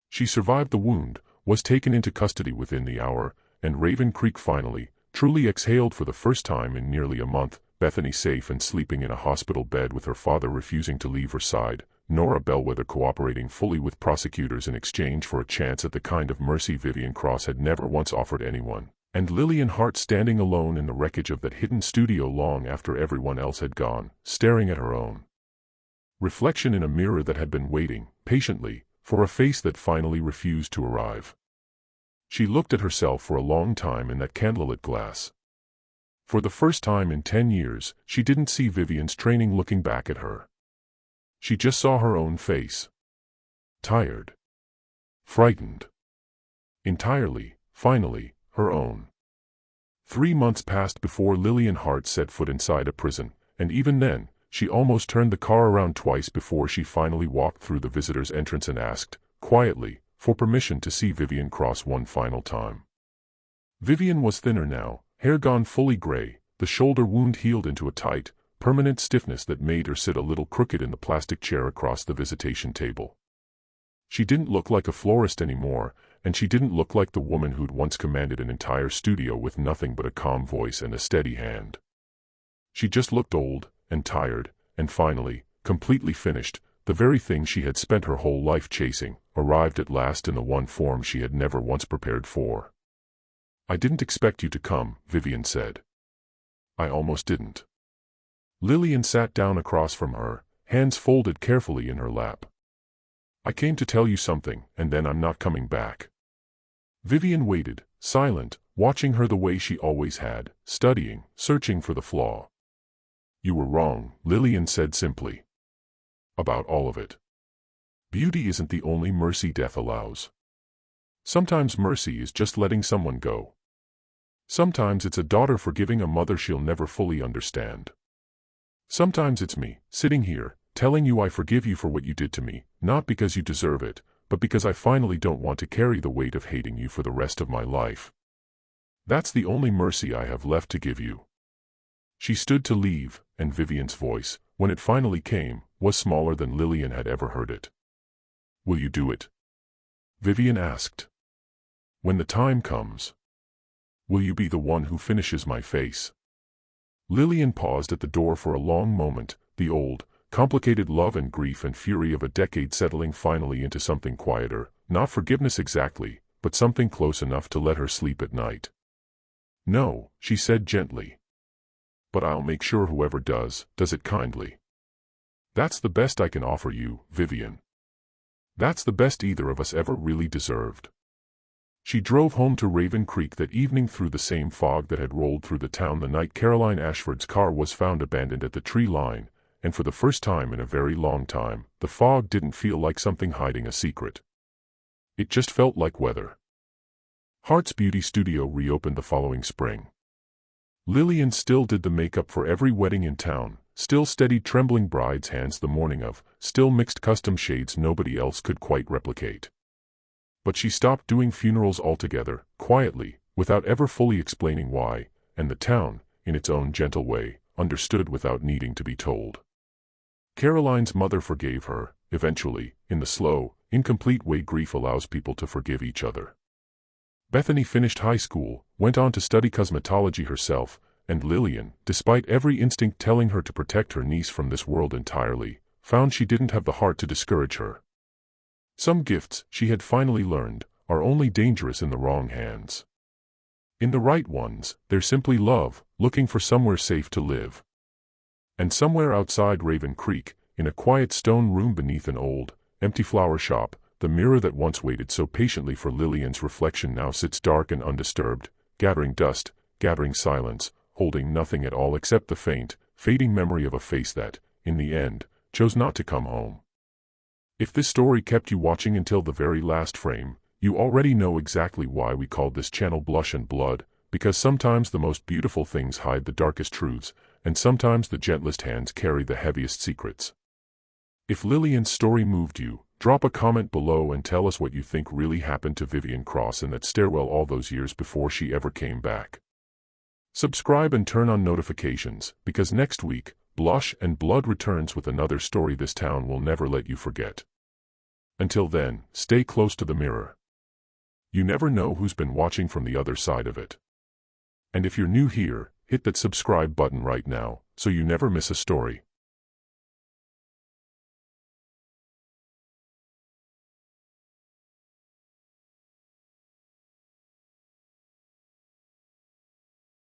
She survived the wound, was taken into custody within the hour, and Raven Creek finally, truly exhaled for the first time in nearly a month, Bethany safe and sleeping in a hospital bed with her father refusing to leave her side, Nora Bellwether cooperating fully with prosecutors in exchange for a chance at the kind of mercy Vivian Cross had never once offered anyone, and Lillian Hart standing alone in the wreckage of that hidden studio long after everyone else had gone, staring at her own reflection in a mirror that had been waiting, patiently, for a face that finally refused to arrive. She looked at herself for a long time in that candlelit glass. For the first time in 10 years, she didn't see Vivian's training looking back at her. She just saw her own face. Tired. Frightened. Entirely, finally, her own. 3 months passed before Lillian Hart set foot inside a prison, and even then, she almost turned the car around twice before she finally walked through the visitor's entrance and asked, quietly, for permission to see Vivian Cross one final time. Vivian was thinner now, hair gone fully gray, the shoulder wound healed into a tight, permanent stiffness that made her sit a little crooked in the plastic chair across the visitation table. She didn't look like a florist anymore, and she didn't look like the woman who'd once commanded an entire studio with nothing but a calm voice and a steady hand. She just looked old, and tired, and finally, completely finished. The very thing she had spent her whole life chasing, arrived at last in the one form she had never once prepared for. "I didn't expect you to come," Vivian said. "I almost didn't." Lillian sat down across from her, hands folded carefully in her lap. "I came to tell you something, and then I'm not coming back." Vivian waited, silent, watching her the way she always had, studying, searching for the flaw. "You were wrong," Lillian said simply. "About all of it. Beauty isn't the only mercy death allows. Sometimes mercy is just letting someone go. Sometimes it's a daughter forgiving a mother she'll never fully understand. Sometimes it's me, sitting here, telling you I forgive you for what you did to me, not because you deserve it, but because I finally don't want to carry the weight of hating you for the rest of my life. That's the only mercy I have left to give you." She stood to leave, and Vivian's voice, when it finally came, was smaller than Lillian had ever heard it. "Will you do it?" Vivian asked. "When the time comes. Will you be the one who finishes my face?" Lillian paused at the door for a long moment, the old, complicated love and grief and fury of a decade settling finally into something quieter, not forgiveness exactly, but something close enough to let her sleep at night. "No," she said gently. "But I'll make sure whoever does it kindly. That's the best I can offer you, Vivian. That's the best either of us ever really deserved." She drove home to Raven Creek that evening through the same fog that had rolled through the town the night Caroline Ashford's car was found abandoned at the tree line, and for the first time in a very long time, the fog didn't feel like something hiding a secret. It just felt like weather. Hart's Beauty Studio reopened the following spring. Lillian still did the makeup for every wedding in town, still steadied trembling brides' hands the morning of, still mixed custom shades nobody else could quite replicate. But she stopped doing funerals altogether, quietly, without ever fully explaining why, and the town, in its own gentle way, understood without needing to be told. Caroline's mother forgave her, eventually, in the slow, incomplete way grief allows people to forgive each other. Bethany finished high school, went on to study cosmetology herself, and Lillian, despite every instinct telling her to protect her niece from this world entirely, found she didn't have the heart to discourage her. Some gifts, she had finally learned, are only dangerous in the wrong hands. In the right ones, they're simply love, looking for somewhere safe to live. And somewhere outside Raven Creek, in a quiet stone room beneath an old, empty flower shop, the mirror that once waited so patiently for Lillian's reflection now sits dark and undisturbed, gathering dust, gathering silence, holding nothing at all except the faint, fading memory of a face that, in the end, chose not to come home. If this story kept you watching until the very last frame, you already know exactly why we called this channel Blush and Blood, because sometimes the most beautiful things hide the darkest truths, and sometimes the gentlest hands carry the heaviest secrets. If Lillian's story moved you, drop a comment below and tell us what you think really happened to Vivian Cross in that stairwell all those years before she ever came back. Subscribe and turn on notifications, because next week, Blush and Blood returns with another story this town will never let you forget. Until then, stay close to the mirror. You never know who's been watching from the other side of it. And if you're new here, hit that subscribe button right now, so you never miss a story.